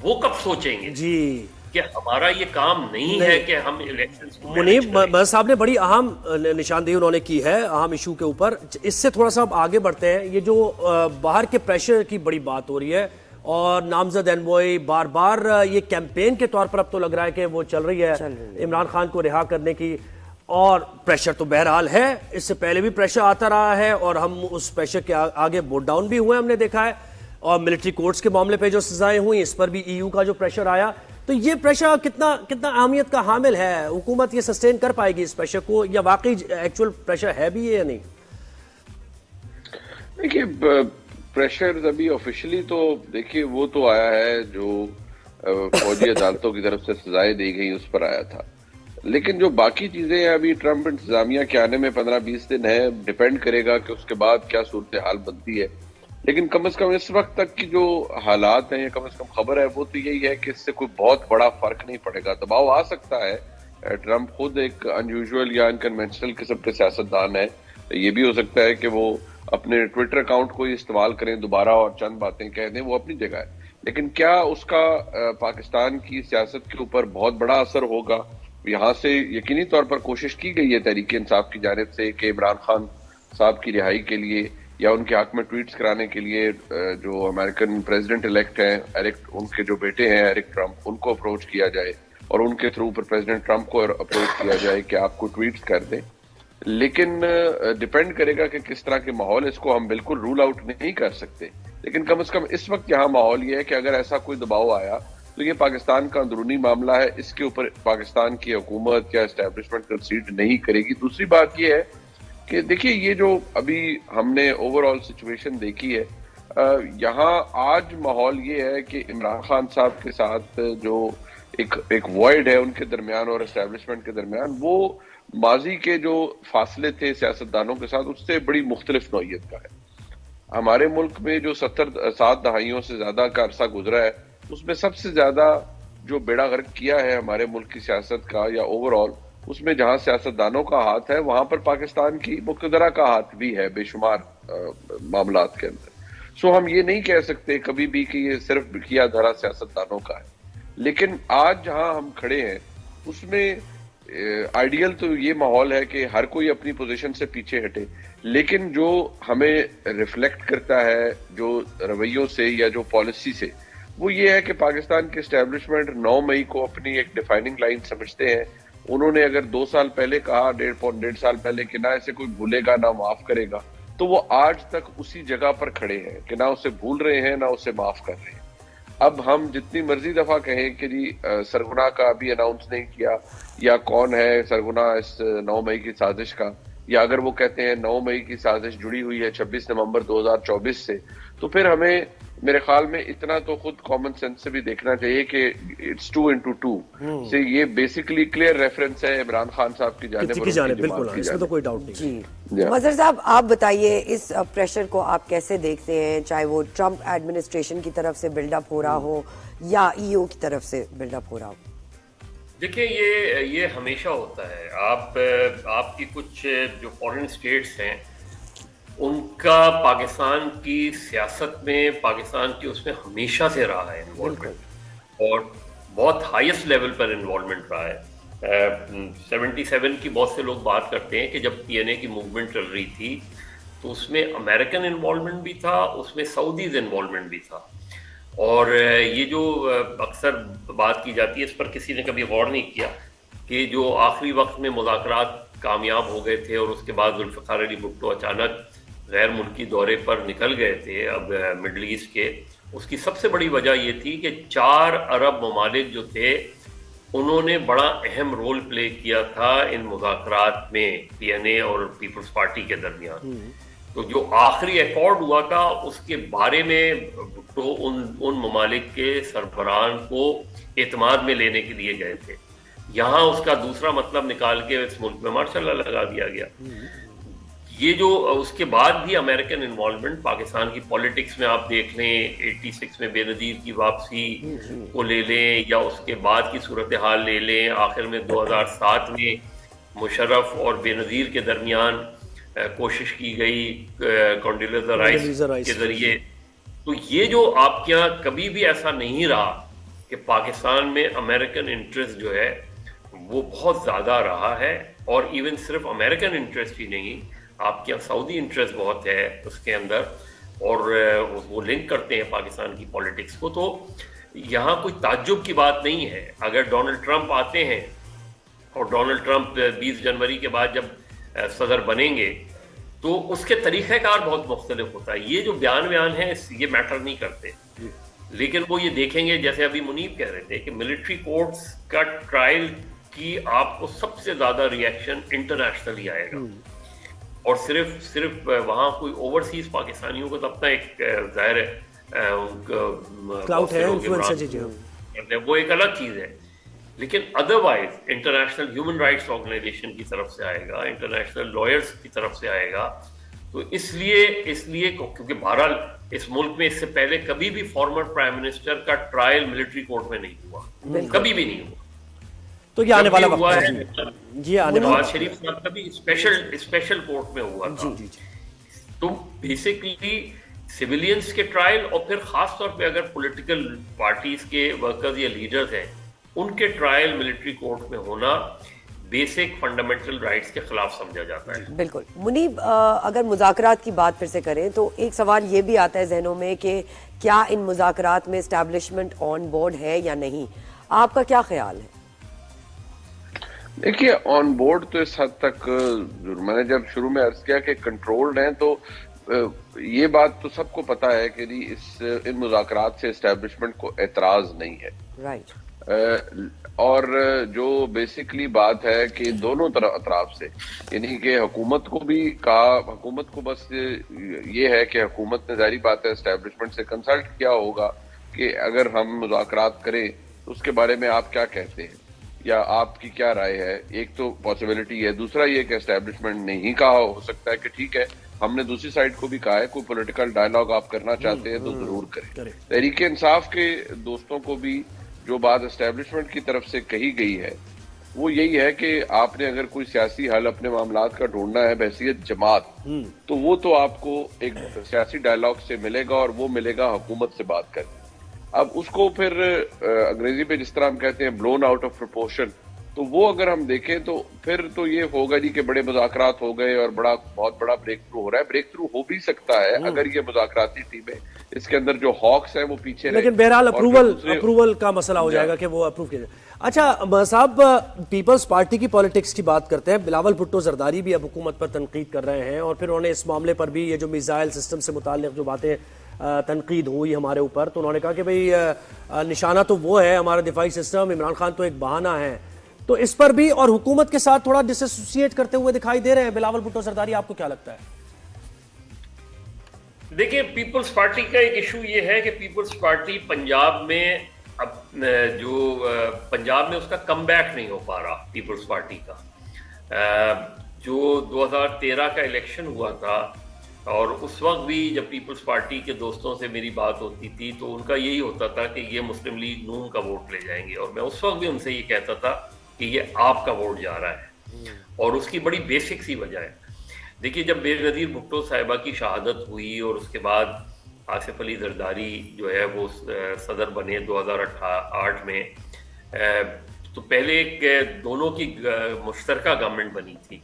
وہ کب سوچیں گے؟ جی کہ ہمارا یہ کام نہیں ہے کہ ہم الیکشنز کو منیب مظہر صاحب نے بڑی اہم نشاندہی انہوں نے کی ہے اہم ایشو کے اوپر. اس سے تھوڑا سا اب آگے بڑھتے ہیں. یہ جو باہر کے پریشر کی بڑی بات ہو رہی ہے اور نامزد انوائے بار بار یہ کیمپین کے طور پر اب تو لگ رہا ہے کہ وہ چل رہی ہے عمران خان کو رہا کرنے کی, اور پریشر تو بہرحال ہے, اس سے پہلے بھی پریشر آتا رہا ہے اور ہم اس پریشر کے آگے ووٹ ڈاؤن بھی ہوئے ہم نے دیکھا ہے, اور ملٹری کورٹس کے معاملے پہ جو سزائیں ہوئیں اس پر بھی ای یو کا جو پریشر آیا. تو یہ پریشر کتنا اہمیت کا حامل ہے, حکومت یہ سسٹین کر پائے گی اس پریشر کو, یا واقعی ایکچوئل پریشر ہے بھی یا نہیں؟ دیکھیے پریشر ابھی آفیشلی تو دیکھیے وہ تو آیا ہے جو فوجی عدالتوں کی طرف سے سزائیں دی گئی اس پر آیا تھا, لیکن جو باقی چیزیں ہیں ابھی ٹرمپ انتظامیہ کے آنے میں 15-20 دن ہے, ڈیپینڈ کرے گا کہ اس کے بعد کیا صورتحال بنتی ہے. لیکن کم از کم اس وقت تک کی جو حالات ہیں, کم از کم خبر ہے وہ تو یہی ہے کہ اس سے کوئی بہت بڑا فرق نہیں پڑے گا. دباؤ آ سکتا ہے, ٹرمپ خود ایک انیوژول یا انکنونشنل قسم کے سیاستدان ہے, یہ بھی ہو سکتا ہے کہ وہ اپنے ٹویٹر اکاؤنٹ کو استعمال کریں دوبارہ اور چند باتیں کہہ دیں, وہ اپنی جگہ ہے. لیکن کیا اس کا پاکستان کی سیاست کے اوپر بہت بڑا اثر ہوگا؟ یہاں سے یقینی طور پر کوشش کی گئی ہے تحریک انصاف کی جانب سے کہ عمران خان صاحب کی رہائی کے لیے یا ان کے حق میں ٹویٹس کرانے کے لیے جو امریکن پریزیڈنٹ الیکٹ ہیں ان کے جو بیٹے ہیں ایرک ٹرمپ, ان کو اپروچ کیا جائے اور ان کے تھرو پر پریزیڈنٹ ٹرمپ کو اپروچ کیا جائے کہ آپ کو ٹویٹس کر دیں. لیکن ڈیپینڈ کرے گا کہ کس طرح کے ماحول, اس کو ہم بالکل رول آؤٹ نہیں کر سکتے. لیکن کم از کم اس وقت یہاں ماحول یہ ہے کہ اگر ایسا کوئی دباؤ آیا تو یہ پاکستان کا اندرونی معاملہ ہے, اس کے اوپر پاکستان کی حکومت یا اسٹیبلشمنٹ کنسیڈ نہیں کرے گی. دوسری بات یہ ہے کہ دیکھیے یہ جو ابھی ہم نے اوور آل سچویشن دیکھی ہے, یہاں آج ماحول یہ ہے کہ عمران خان صاحب کے ساتھ جو ایک وائڈ ہے ان کے درمیان اور اسٹیبلشمنٹ کے درمیان, وہ ماضی کے جو فاصلے تھے سیاستدانوں کے ساتھ اس سے بڑی مختلف نوعیت کا ہے. ہمارے ملک میں جو 7 دہائیوں سے زیادہ کا عرصہ گزرا ہے, اس میں سب سے زیادہ جو بیڑا غرق کیا ہے ہمارے ملک کی سیاست کا یا اوور آل, اس میں جہاں سیاستدانوں کا ہاتھ ہے وہاں پر پاکستان کی مقتدرہ کا ہاتھ بھی ہے بے شمار معاملات کے اندر. سو ہم یہ نہیں کہہ سکتے کبھی بھی کہ یہ صرف کیا دھرا سیاستدانوں کا ہے. لیکن آج جہاں ہم کھڑے ہیں اس میں آئیڈیل تو یہ ماحول ہے کہ ہر کوئی اپنی پوزیشن سے پیچھے ہٹے, لیکن جو ہمیں ریفلیکٹ کرتا ہے جو رویوں سے یا جو پالیسی سے, وہ یہ ہے کہ پاکستان کے اسٹیبلشمنٹ 9 مئی کو اپنی ایک ڈیفائننگ لائن سمجھتے ہیں. انہوں نے اگر 2 سال پہلے کہا, 1.5 سال پہلے کہ نہ اسے کوئی بھولے گا نہ معاف کرے گا, تو وہ آج تک اسی جگہ پر کھڑے ہیں کہ نہ اسے بھول رہے ہیں نہ اسے معاف کر رہے ہیں. اب ہم جتنی مرضی دفعہ کہیں کہ جی سرغنہ کا ابھی اناؤنس نہیں کیا, یا کون ہے سرغنہ اس 9 مئی کی سازش کا, یا اگر وہ کہتے ہیں 9 مئی کی سازش جڑی ہوئی ہے 26 نومبر 2024 سے, تو پھر ہمیں میرے خیال میں اتنا تو خود کامن سینس سے بھی دیکھنا چاہیے کہ اٹس 2x2 سے یہ بیسیکلی کلیئر ریفرنس ہے عمران خان صاحب کی جانب. بالکل, اس میں تو کوئی ڈاؤٹ نہیں. جی مظہر صاحب آپ بتائیے اس پریشر کو آپ کیسے دیکھتے ہیں, چاہے وہ ٹرمپ ایڈمنسٹریشن کی طرف سے بلڈ اپ ہو رہا ہو یا ای او کی طرف سے بلڈ اپ ہو رہا ہو؟ دیکھیں یہ ہمیشہ ہوتا ہے. آپ کی کچھ جو فورن اسٹیٹس ہیں ان کا پاکستان کی سیاست میں, پاکستان کی اس میں ہمیشہ سے رہا ہے انوالومنٹ, اور بہت ہائیسٹ لیول پر انوالومنٹ رہا ہے. 77 کی بہت سے لوگ بات کرتے ہیں کہ جب پی این اے کی موومنٹ چل رہی تھی تو اس میں امریکن انوالومنٹ بھی تھا, اس میں سعودیز انوالومنٹ بھی تھا. اور یہ جو اکثر بات کی جاتی ہے, اس پر کسی نے کبھی غور نہیں کیا کہ جو آخری وقت میں مذاکرات کامیاب ہو گئے تھے اور اس کے بعد ذوالفقار علی بھٹو اچانک غیر ملکی دورے پر نکل گئے تھے اب مڈل ایسٹ کے, اس کی سب سے بڑی وجہ یہ تھی کہ 4 عرب ممالک جو تھے انہوں نے بڑا اہم رول پلے کیا تھا ان مذاکرات میں پی این اے اور پیپلز پارٹی کے درمیان. تو جو آخری ایکارڈ ہوا تھا اس کے بارے میں بھٹو ان ممالک کے سربراہان کو اعتماد میں لینے کے لیے گئے تھے. یہاں اس کا دوسرا مطلب نکال کے اس ملک میں ماشاء اللہ لگا دیا گیا. یہ جو اس کے بعد بھی امریکن انوالومنٹ پاکستان کی پولیٹکس میں آپ دیکھ لیں, 86 میں بے نظیر کی واپسی کو لے لیں یا اس کے بعد کی صورتحال لے لیں, آخر میں 2007 میں مشرف اور بے نظیر کے درمیان کوشش کی گئی کونڈیلیزا رائس کے ذریعے. تو یہ جو آپ کے یہاں کبھی بھی ایسا نہیں رہا کہ پاکستان میں امریکن انٹرسٹ جو ہے وہ بہت زیادہ رہا ہے, اور ایون صرف امریکن انٹرسٹ ہی نہیں, آپ کے یہاں سعودی انٹرسٹ بہت ہے اس کے اندر, اور وہ لنک کرتے ہیں پاکستان کی پالیٹکس کو. تو یہاں کوئی تعجب کی بات نہیں ہے اگر ڈونلڈ ٹرمپ آتے ہیں, اور ڈونلڈ ٹرمپ 20 جنوری کے بعد جب صدر بنیں گے تو اس کے طریقہ کار بہت مختلف ہوتا ہے. یہ جو بیان ہے یہ میٹر نہیں کرتے, لیکن وہ یہ دیکھیں گے, جیسے ابھی منیب کہہ رہے تھے کہ ملٹری کورٹس کا ٹرائل کی آپ کو سب سے زیادہ ریئیکشن انٹرنیشنلی آئے گا, اور صرف وہاں کوئی اوورسیز پاکستانیوں کو تو اپنا ایک ظاہر ہے وہ ایک الگ چیز ہے, لیکن otherwise international human rights organisation کی طرف سے آئے گا, انٹرنیشنل لائرز کی طرف سے آئے گا. تو اس لیے کیونکہ بہرحال اس ملک میں اس سے پہلے کبھی بھی فارمر پرائم منسٹر کا ٹرائل ملٹری کورٹ میں نہیں ہوا, کبھی بھی نہیں ہوا. تو یہ آنے والا ہوا ہے جی آنے والا نواز شریف صاحب کا بھی اسپیشل کورٹ میں ہوا تھا. تو بیسیکلی سویلینز کے ٹرائل, اور پھر خاص طور پہ اگر پولیٹیکل پارٹیز کے ورکرز یا لیڈرز ہیں ان کے ٹرائل ملٹری کورٹ میں ہونا بیسک فنڈامنٹل رائٹس کے خلاف سمجھا جاتا ہے. بالکل. منیب, اگر مذاکرات کی بات پھر سے کریں تو ایک سوال یہ بھی آتا ہے ذہنوں میں کہ کیا ان مذاکرات میں اسٹیبلشمنٹ آن بورڈ ہے یا نہیں, آپ کا کیا خیال ہے؟ دیکھیے, آن بورڈ تو اس حد تک میں نے جب شروع میں عرض کیا کہ کنٹرولڈ ہیں, تو یہ بات تو سب کو پتا ہے کہ ان مذاکرات سے اسٹیبلشمنٹ کو اعتراض نہیں ہے. رائٹ. اور جو بیسکلی بات ہے کہ دونوں اطراف سے, یعنی کہ حکومت کو بھی کہا, حکومت کو بس یہ ہے کہ حکومت نے ظاہری بات ہے اسٹیبلشمنٹ سے کنسلٹ کیا ہوگا کہ اگر ہم مذاکرات کریں تو اس کے بارے میں آپ کیا کہتے ہیں یا آپ کی کیا رائے ہے. ایک تو پاسبلٹی ہے, دوسرا یہ کہ اسٹیبلشمنٹ نے ہی کہا ہو سکتا ہے کہ ٹھیک ہے, ہم نے دوسری سائڈ کو بھی کہا ہے کوئی پولیٹیکل ڈائلاگ آپ کرنا چاہتے ہیں تو ضرور کریں. تحریک انصاف کے دوستوں کو بھی جو بات اسٹیبلشمنٹ کی طرف سے کہی گئی ہے وہ یہی ہے کہ آپ نے اگر کوئی سیاسی حل اپنے معاملات کا ڈھونڈنا ہے بحیثیت جماعت, تو وہ تو آپ کو ایک سیاسی ڈائلاگ سے ملے گا, اور وہ ملے گا حکومت سے بات کر. اب اس کو پھر انگریزی پہ جس طرح ہم کہتے ہیں بلون آؤٹ آف پروپورشن, تو وہ اگر ہم دیکھیں تو پھر تو یہ ہوگا جی کہ بڑے مذاکرات ہو گئے اور بہت بڑا بریک تھرو ہو رہا ہے. بریک تھرو ہو بھی سکتا ہے اگر یہ مذاکراتی ٹیمیں اس کے اندر جو ہاکس ہیں وہ پیچھے رہے, لیکن بہرحال اپروول کا مسئلہ ہو جائے گا کہ وہ اپروو کیا جائے. اچھا صاحب, پیپلز پارٹی کی پالیٹکس کی بات کرتے ہیں. بلاول بھٹو زرداری بھی اب حکومت پر تنقید کر رہے ہیں, اور پھر انہوں نے اس معاملے پر بھی یہ جو میزائل سسٹم سے متعلق جو باتیں تنقید ہوئی ہمارے اوپر, تو انہوں نے کہا کہ بھئی نشانہ تو وہ ہے ہمارا دفاعی سسٹم, عمران خان تو ایک بہانہ ہے. تو اس پر بھی اور حکومت کے ساتھ تھوڑا ڈس ایسوسیٹ کرتے ہوئے دکھائی دے رہے ہیں بلاول بھٹو زرداری, آپ کو کیا لگتا ہے؟ دیکھیں, پیپلز پارٹی کا ایک ایشو یہ ہے کہ پیپلز پارٹی پنجاب میں اب جو پنجاب میں اس کا کم بیک نہیں ہو پا رہا. پیپلز پارٹی کا جو 2013 کا الیکشن ہوا تھا, اور اس وقت بھی جب پیپلز پارٹی کے دوستوں سے میری بات ہوتی تھی تو ان کا یہی ہوتا تھا کہ یہ مسلم لیگ نون کا ووٹ لے جائیں گے, اور میں اس وقت بھی ان سے یہ کہتا تھا کہ یہ آپ کا ووٹ جا رہا ہے. اور اس کی بڑی بیسک سی وجہ ہے. دیکھیے, جب بے نظیر بھٹو صاحبہ کی شہادت ہوئی اور اس کے بعد آصف علی زرداری جو ہے وہ صدر بنے 2008 میں, تو پہلے ایک دونوں کی مشترکہ گورنمنٹ بنی تھی,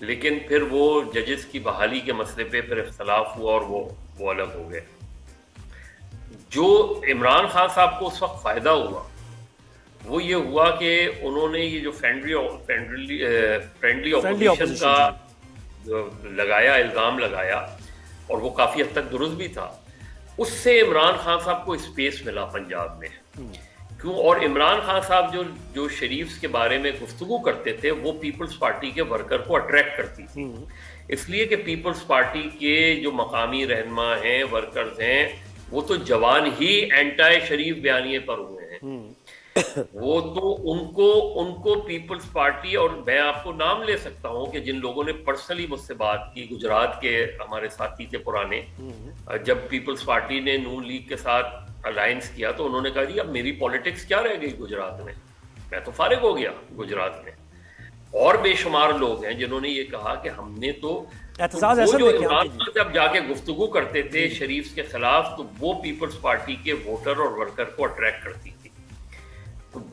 لیکن پھر وہ ججز کی بحالی کے مسئلے پہ پھر اختلاف ہوا اور وہ الگ ہو گئے. جو عمران خان صاحب کو اس وقت فائدہ ہوا وہ یہ ہوا کہ انہوں نے یہ جو فرینڈلی اپوزیشن کا لگایا, الزام لگایا, اور وہ کافی حد تک درست بھی تھا, اس سے عمران خان صاحب کو اسپیس ملا پنجاب میں. کیوں؟ اور عمران خان صاحب جو شریفز کے بارے میں گفتگو کرتے تھے وہ پیپلز پارٹی کے ورکر کو اٹریکٹ کرتی تھی, اس لیے کہ پیپلز پارٹی کے جو مقامی رہنما ہیں, ورکرز ہیں, وہ تو جوان ہی اینٹائی شریف بیانیے پر ہوئے ہیں. وہ تو ان کو پیپلز پارٹی, اور میں آپ کو نام لے سکتا ہوں کہ جن لوگوں نے پرسنلی مجھ سے بات کی, گجرات کے ہمارے ساتھی تھے پرانے, جب پیپلز پارٹی نے نون لیگ کے ساتھ الائنس کیا تو انہوں نے کہا جی اب میری پالیٹکس کیا رہ گئی گجرات میں تو فارغ ہو گیا گجرات میں. اور بے شمار لوگ ہیں جنہوں نے یہ کہا کہ ہم نے تو جب جا کے گفتگو کرتے تھے شریف کے خلاف تو وہ پیپلز پارٹی کے ووٹر اور ورکر کو اٹریکٹ کرتی تھی.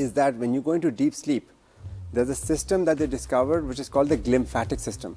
is that when you go into deep sleep, there's a system that they discovered which is called the glymphatic system.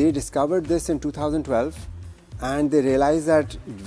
they discovered this in 2012 and they realized that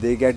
they get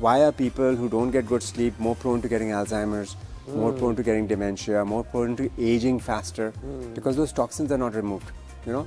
why are people who don't get good sleep more prone to getting Alzheimer's, more prone to getting dementia, more prone to aging faster, because those toxins are not removed, you know.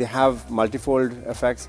they have multifold effects.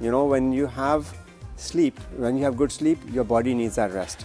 you know, when you have sleep, when you have good sleep, your body needs that rest.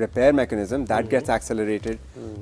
repair mechanism that gets accelerated.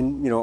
In you know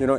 you know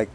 like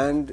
and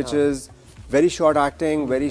which is very short acting, very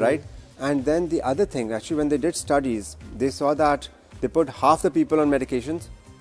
right? And then the other thing, actually when they did studies, they saw that they put half the people on medications,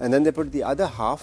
and then they put the other half,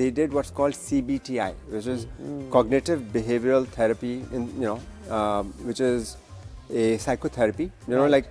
they did what's called CBTI, which is cognitive behavioral therapy, you know, which is a psychotherapy, you know, like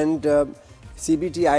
And CBTI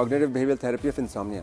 cognitive behavioral therapy of insomnia.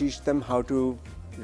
teach them how to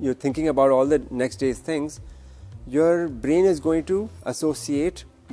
you're thinking about all the next day's things, your brain is going to associate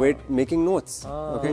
with making notes. Okay?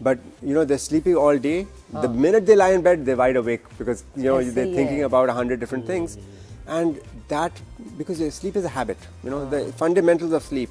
but you know they're sleeping all day. The minute they lie in bed, they're wide awake because you know they're thinking about 100 different things, and that because sleep is a habit. You know the fundamentals of sleep.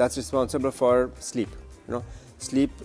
that's responsible for sleep. You know, sleep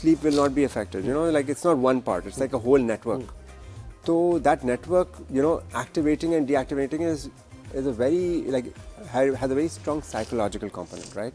sleep will not be affected. You know, like it's not one part. It's like a whole network. So that network, you know, activating and deactivating is a very like has a very strong psychological component, right?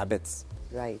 habits. Right.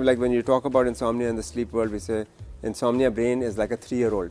like when you talk about insomnia in the sleep world, we say insomnia brain is like a 3-year-old.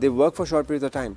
they work for short periods of time.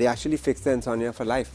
they actually fix the insomnia for life.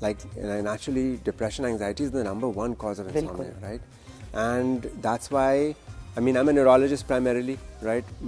Like naturally, depression, anxiety is the #1 cause of insomnia, right? And that's why, I mean, I'm a neurologist primarily, right?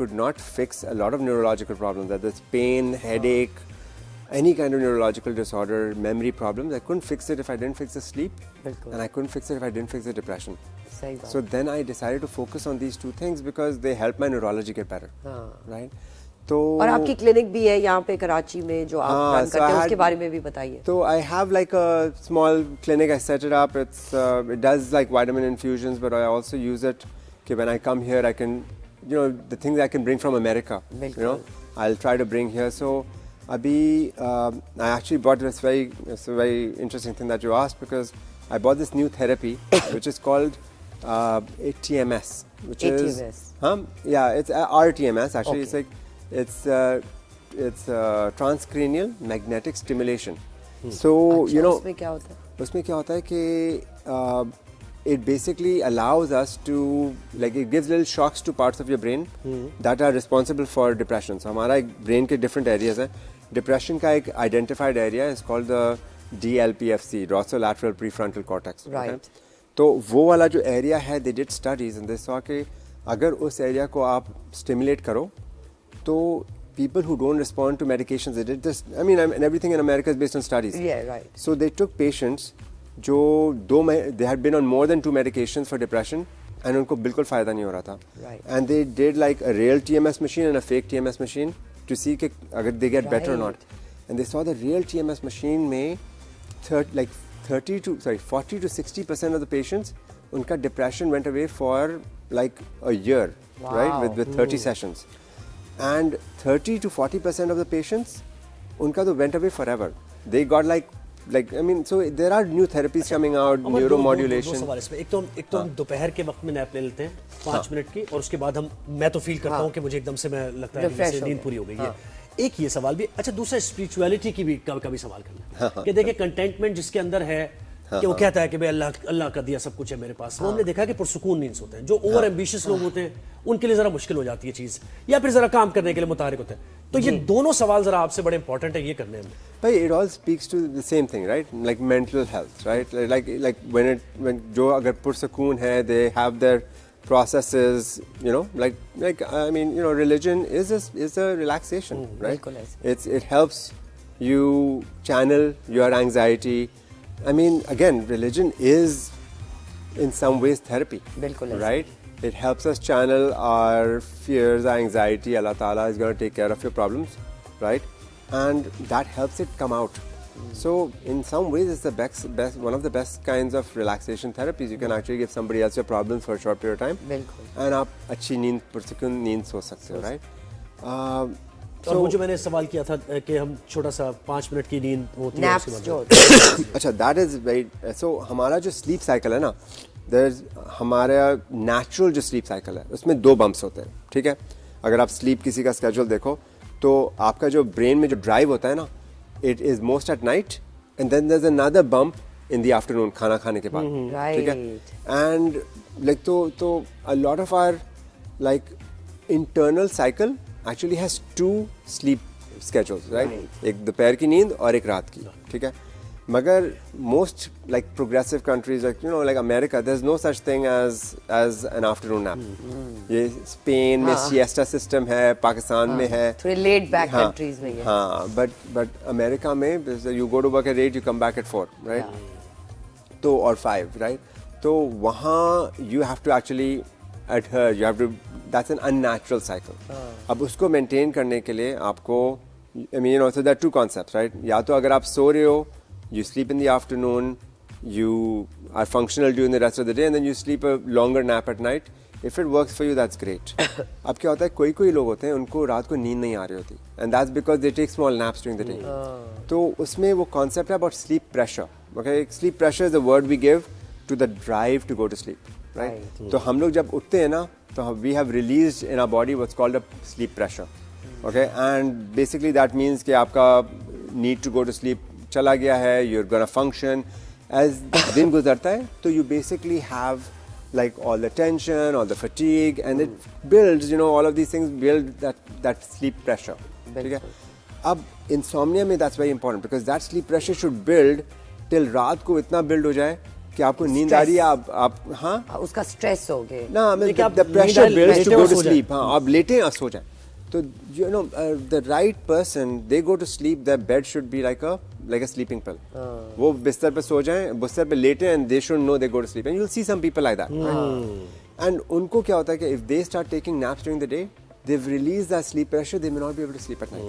could not fix a lot of neurological problems. That there's pain, headache, any kind of neurological disorder, memory problems. I couldn't fix it if I didn't fix the sleep, and I couldn't fix it if I didn't fix the depression. So then I decided to focus on these two things because they help my neurology get better, right? تو اور آپ کی clinic بھی ہے یہاں پہ کراچی میں جو آپ رن کرتے ہیں, اس کے بارے میں بھی بتائیے. تو I have like a small clinic. I set it up. It does like vitamin infusions, but I also use it. Okay, when I come here, I can, the things I can bring from America. I'll try to bring here. So, abhi I actually bought it's a very interesting thing that you asked, because I bought this new therapy which is called ATMS, which is it's RTMS actually. It's like it's transcranial magnetic stimulation. So اس میں کیا ہوتا ہے؟ اس میں کیا ہوتا ہے کہ it basically allows us to, like, it gives little shocks to parts of your brain that are responsible for depression. So ہمارا ایک brain کے different areas ہیں. Depression کا ایک identified area is called the DLPFC, dorsolateral prefrontal cortex. Right. تو وہ والا جو area ہے, they did studies and they saw کہ اگر اس area کو آپ stimulate کرو تو people who don't respond to medications, they did this, I mean, everything in America is based on studies. Yeah, right. So they took patients جو they had been on more than 2 medications for depression and ان کو بالکل فائدہ نہیں ہو رہا تھا. Right. And they did like a real TMS machine and a fake TMS machine to see کہ اگر they get better or not. And they saw the real TMS machine میں 40 to 60% of the patients, ان کا depression went away for like a year. Wow. Right, with 30 sessions. And 30 to 40% of the patients, unka to went away forever. They got like I mean, so there are new therapies coming out, neuromodulation. دو سوال اس میں. ایک تو ہم دوپہر کے وقت میں nap لے لیتے ہیں 5 منٹ کی, اور اس کے بعد میں تو فیل کرتا ہوں کہ مجھے ایک دم سے میں لگتا ہے کہ نیند پوری ہو گئی ہے. ایک یہ سوال بھی. اچھا, دوسرا اسپریچولیٹی کی بھی کا بھی سوال کرنا ہے کہ دیکھیں کنٹینٹمنٹ جس کے اندر ہے کہ وہ کہتا ہے کہ بھائی اللہ کا دیا سب کچھ ہے میرے پاس, وہ ہم نے دیکھا کہ پرسکون نیند سوتے ہیں. جو اوور ایمبیشیس لوگ ہوتے ہیں ان کے لیے ذرا مشکل ہو جاتی ہے چیز, یا پھر ذرا کام کرنے کے لیے متحرک ہوتے ہیں. تو یہ دونوں سوال ذرا آپ سے بڑے امپورٹنٹ ہیں یہ کرنے میں. بھائی, it all speaks to the same thing, right? Like mental health, right? Like when جو اگر پرسکون ہے, they have their processes, like I mean, religion is a relaxation, right? It helps you channel your anxiety. I mean, again, religion is in some ways therapy, right? It helps us channel our fears, our anxiety. Allah Ta'ala is going to take care of your problems, right? And that helps it come out. So in some ways it's the best one of the best kinds of relaxation therapies. You can actually give somebody else your problems for a short period of time. And aap achhi neend, pursukoon neend so sakte ho, right? اور وہ جو میں نے سوال کیا تھا کہ ہم چھوٹا سا 5 منٹ کی نیند ہوتی ہے اس کے بعد. اچھا, that is very, so ہمارا جو سلیپ سائیکل ہے نا, ہمارا نیچرل جو سلیپ سائیکل ہے اس میں 2 بمپس ہوتے ہیں, ٹھیک ہے. اگر آپ سلیپ کسی کا اسکیجول دیکھو تو آپ کا جو برین میں جو ڈرائیو ہوتا ہے نا, it is most at night, and then there is another bump in the afternoon, کھانا کھانے کے بعد, ٹھیک ہے. اینڈ لائک تو a lot of our like internal cycle actually has 2 sleep schedules, right? ایک دوپہر کی نیند اور ایک رات کی, ٹھیک ہے. مگر most like progressive countries like America, there's no such thing as an afternoon nap. یہ اسپین میں siesta system ہے, پاکستان میں ہے, تھوڑے laid back countries میں ہے. ہاں, but America میں you go to work at 8, you come back at 4, right? تو اور 5, right? تو وہاں you have to actually adhere, you have to, that's an unnatural cycle. اب اس کو مینٹین کرنے کے لیے آپ کو, I mean, so there are 2 concepts, right? یا تو اگر آپ سو رہے ہو, you sleep in the afternoon, you are functional during the rest of the day, and then you sleep a longer nap at night. If it works for you, that's great. اب کیا ہوتا ہے, کوئی لوگ ہوتے ہیں ان کو رات کو نیند نہیں آ رہی ہوتی, and that's because they take small naps during the day. تو اس میں وہ concept ہے about sleep pressure. Okay, sleep pressure is the word we give to the drive to go to sleep, right? تو ہم لوگ جب اٹھتے ہیں نا, so we have released in our body what's called a sleep pressure. Okay, and basically that means کہ آپ کا need to go to sleep چلا گیا ہے, you're gonna function. As دن گزرتا ہے تو you basically have like all the tension, all the fatigue, and it builds, all of these things build that sleep pressure. ٹھیک ہے. اب insomnia میں that's very important because that sleep pressure should build till رات کو اتنا build ہو جائے کہ آپ کو نیند آ رہی ہے, آپ ہاں اس کا اسٹریس ہو گیا نا, the pressure builds to go to sleep. ہاں, آپ لیٹیں اور سو جائیں. تو the right person, they go to sleep, their bed should be like a sleeping pill. وہ بستر پہ سو جائیں, بستر پہ لیٹیں, and they should know they go to sleep. And you'll see some people like that. And ان کو کیا ہوتا ہے کہ if they start taking naps during the day, they've released that sleep pressure, they may not be able to sleep at night.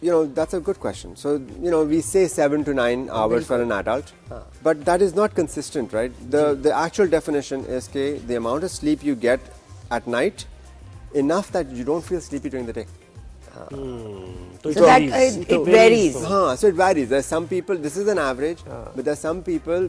you know, that's a good question. So, you know, we say 7 to 9 hours for an adult, but that is not consistent, right? The actual definition is the amount of sleep you get at night, enough that you don't feel sleepy during the day. So that it varies. So it varies. There's some people, this is an average, but there's some people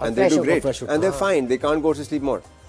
and they do great and they're fine. They can't go to sleep more.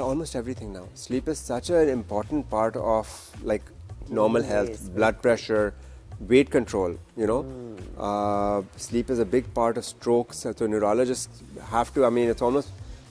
almost everything now. Sleep is such an important part of like normal health, blood pressure, weight control, you know. Sleep is a big part of strokes. So neurologists have to, I mean, it's almost,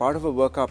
part of a workup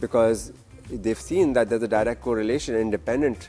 because they've seen that there's a direct correlation, independent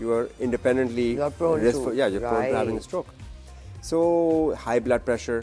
you are independently you're prone to having a stroke. So high blood pressure.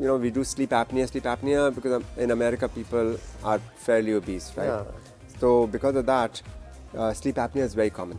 you know, we do sleep apnea because in America people are fairly obese, right? So because of that, sleep apnea is very common.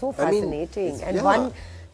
so fascinating and one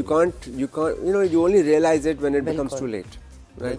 you can't you know you only realize it when it becomes too late, right?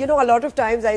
you know a lot of times I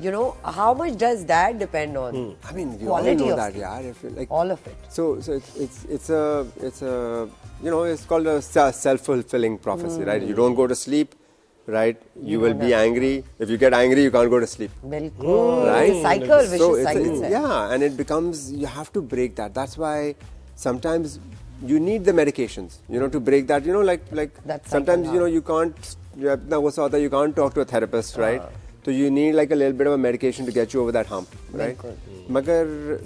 You know how much does that depend on? I mean you all know that yaar, if like all of it. So it's a you know, it's called a self-fulfilling prophecy, right? You don't go to sleep, right? You will be angry. If you get angry, you can't go to sleep. Right? Cycle, vicious cycle. Yeah, and it becomes, you have to break that. That's why sometimes you need the medications, you know, to break that. You know, like sometimes, you know, you can't talk to a therapist, right? So you need like a little bit of a medication to get you over that hump, right?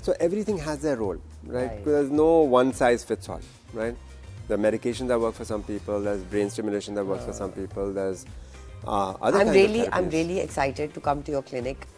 So everything has their role, right? Because there's no one size fits all, right? There are medications that work for some people. There's brain stimulation that works for some people. There's other kinds of therapies. I'm really excited to come to your clinic.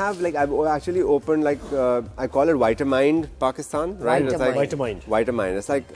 have like I've actually opened like I call it Vitamind Pakistan, right? It's like Vitamind. It's like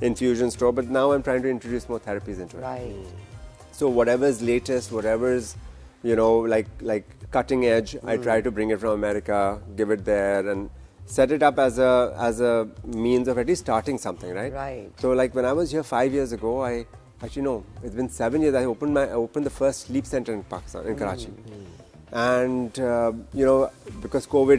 infusion store, but now I'm trying to introduce more therapies into it. Right. So whatever's latest, whatever's you know like cutting edge, I try to bring it from America, give it there, and set it up as a means of at least starting something, right? Right. So like when I was here 5 years ago, it's been 7 years. I opened the first sleep center in Pakistan, in Karachi, and you know because COVID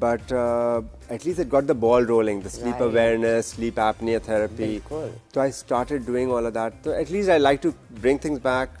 But at least it got the ball rolling, the sleep awareness, sleep apnea therapy. So I started doing all of that. So at least I like to bring things back,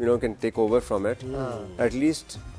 you know can take over from it. At least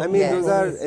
I mean those are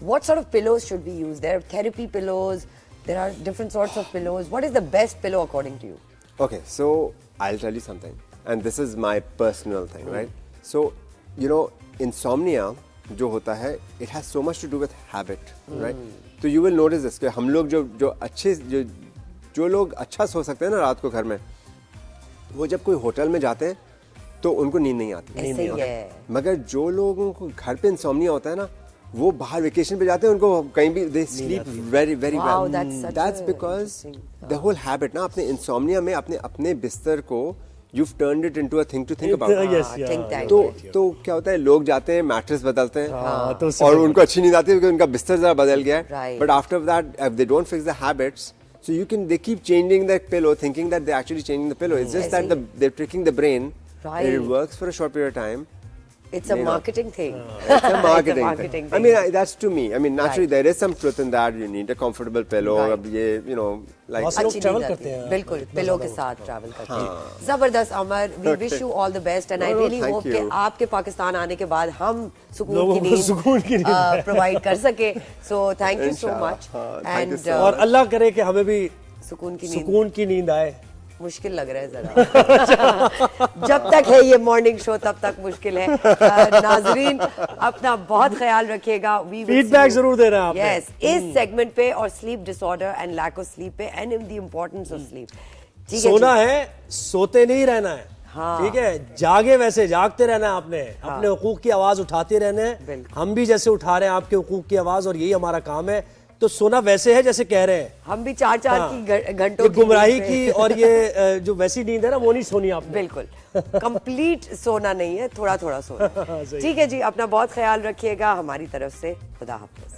what sort of pillows should we use? There are therapy pillows, there are different sorts of pillows. What is the best pillow according to you? Okay, so I'll tell you something, and this is my personal thing, right? So you know insomnia جو ہوتا ہے it has so much to do with habit right. تو you will notice this کہ ہم لوگ جو اچھے جو لوگ اچھا سو سکتے ہیں نا رات کو گھر میں, وہ جب کوئی ہوٹل میں جاتے ہیں تو ان کو نیند نہیں آتی. مگر جو لوگوں کو گھر پہ انسومنیا ہوتا ہے نا, وہ باہر ویکیشن پہ جاتے ہیں, ان کو کہیں بھی they sleep very very well. That's because the whole habit نا, اپنے انسومنیا میں اپنے بستر کو you've turned it into a thing to think about. تو کیا ہوتا ہے, لوگ جاتے ہیں میٹرس بدلتے ہیں اور ان کو اچھی نیند آتی ہے کیونکہ ان کا بستر ذرا بدل گیا ہے. But after that if they don't fix the habits, so they keep changing the pillow thinking that they're actually changing the pillow. It's just that they're tricking the brain. It works for a short period of time. It's a marketing thing. It's a marketing thing. I mean, that's to me. I mean, naturally there is some truth in that. You need a comfortable pillow. اب یہ you know like اچھی travel کرتے ہیں, بالکل پلو کے ساتھ travel کرتے ہیں. زبردست عمر, we wish you all the best and I really hope کہ آپ کے پاکستان آنے کے بعد ہم سکون کی نیند پرووائڈ کر سکیں. So thank you so much. And اور اللہ کرے کہ ہمیں بھی سکون کی نیند آئے. مشکل لگ رہا ہے ذرا, جب تک ہے یہ مارننگ شو تب تک مشکل ہے. ناظرین اپنا بہت خیال رکھیے گا. فیڈ بیک ضرور دے رہے ہیں آپ. یس, اس سیگمنٹ پہ اور sleep disorder and lack of sleep پہ and the importance of sleep. سونا ہے, سوتے نہیں رہنا ہے, ٹھیک ہے, جاگے ویسے جاگتے رہنا ہے, آپ نے اپنے حقوق کی آواز اٹھاتے رہنا ہے. ہم بھی جیسے اٹھا رہے ہیں آپ کے حقوق کی آواز, اور یہی ہمارا کام ہے. تو سونا ویسے ہے جیسے کہہ رہے ہیں, ہم بھی 4 کی گھنٹوں گمراہی کی اور یہ جو ویسی نیند ہے نا وہ نہیں سونی آپ. بالکل کمپلیٹ سونا نہیں ہے, تھوڑا تھوڑا سونا. ٹھیک ہے جی, اپنا بہت خیال رکھیے گا. ہماری طرف سے خدا حافظ.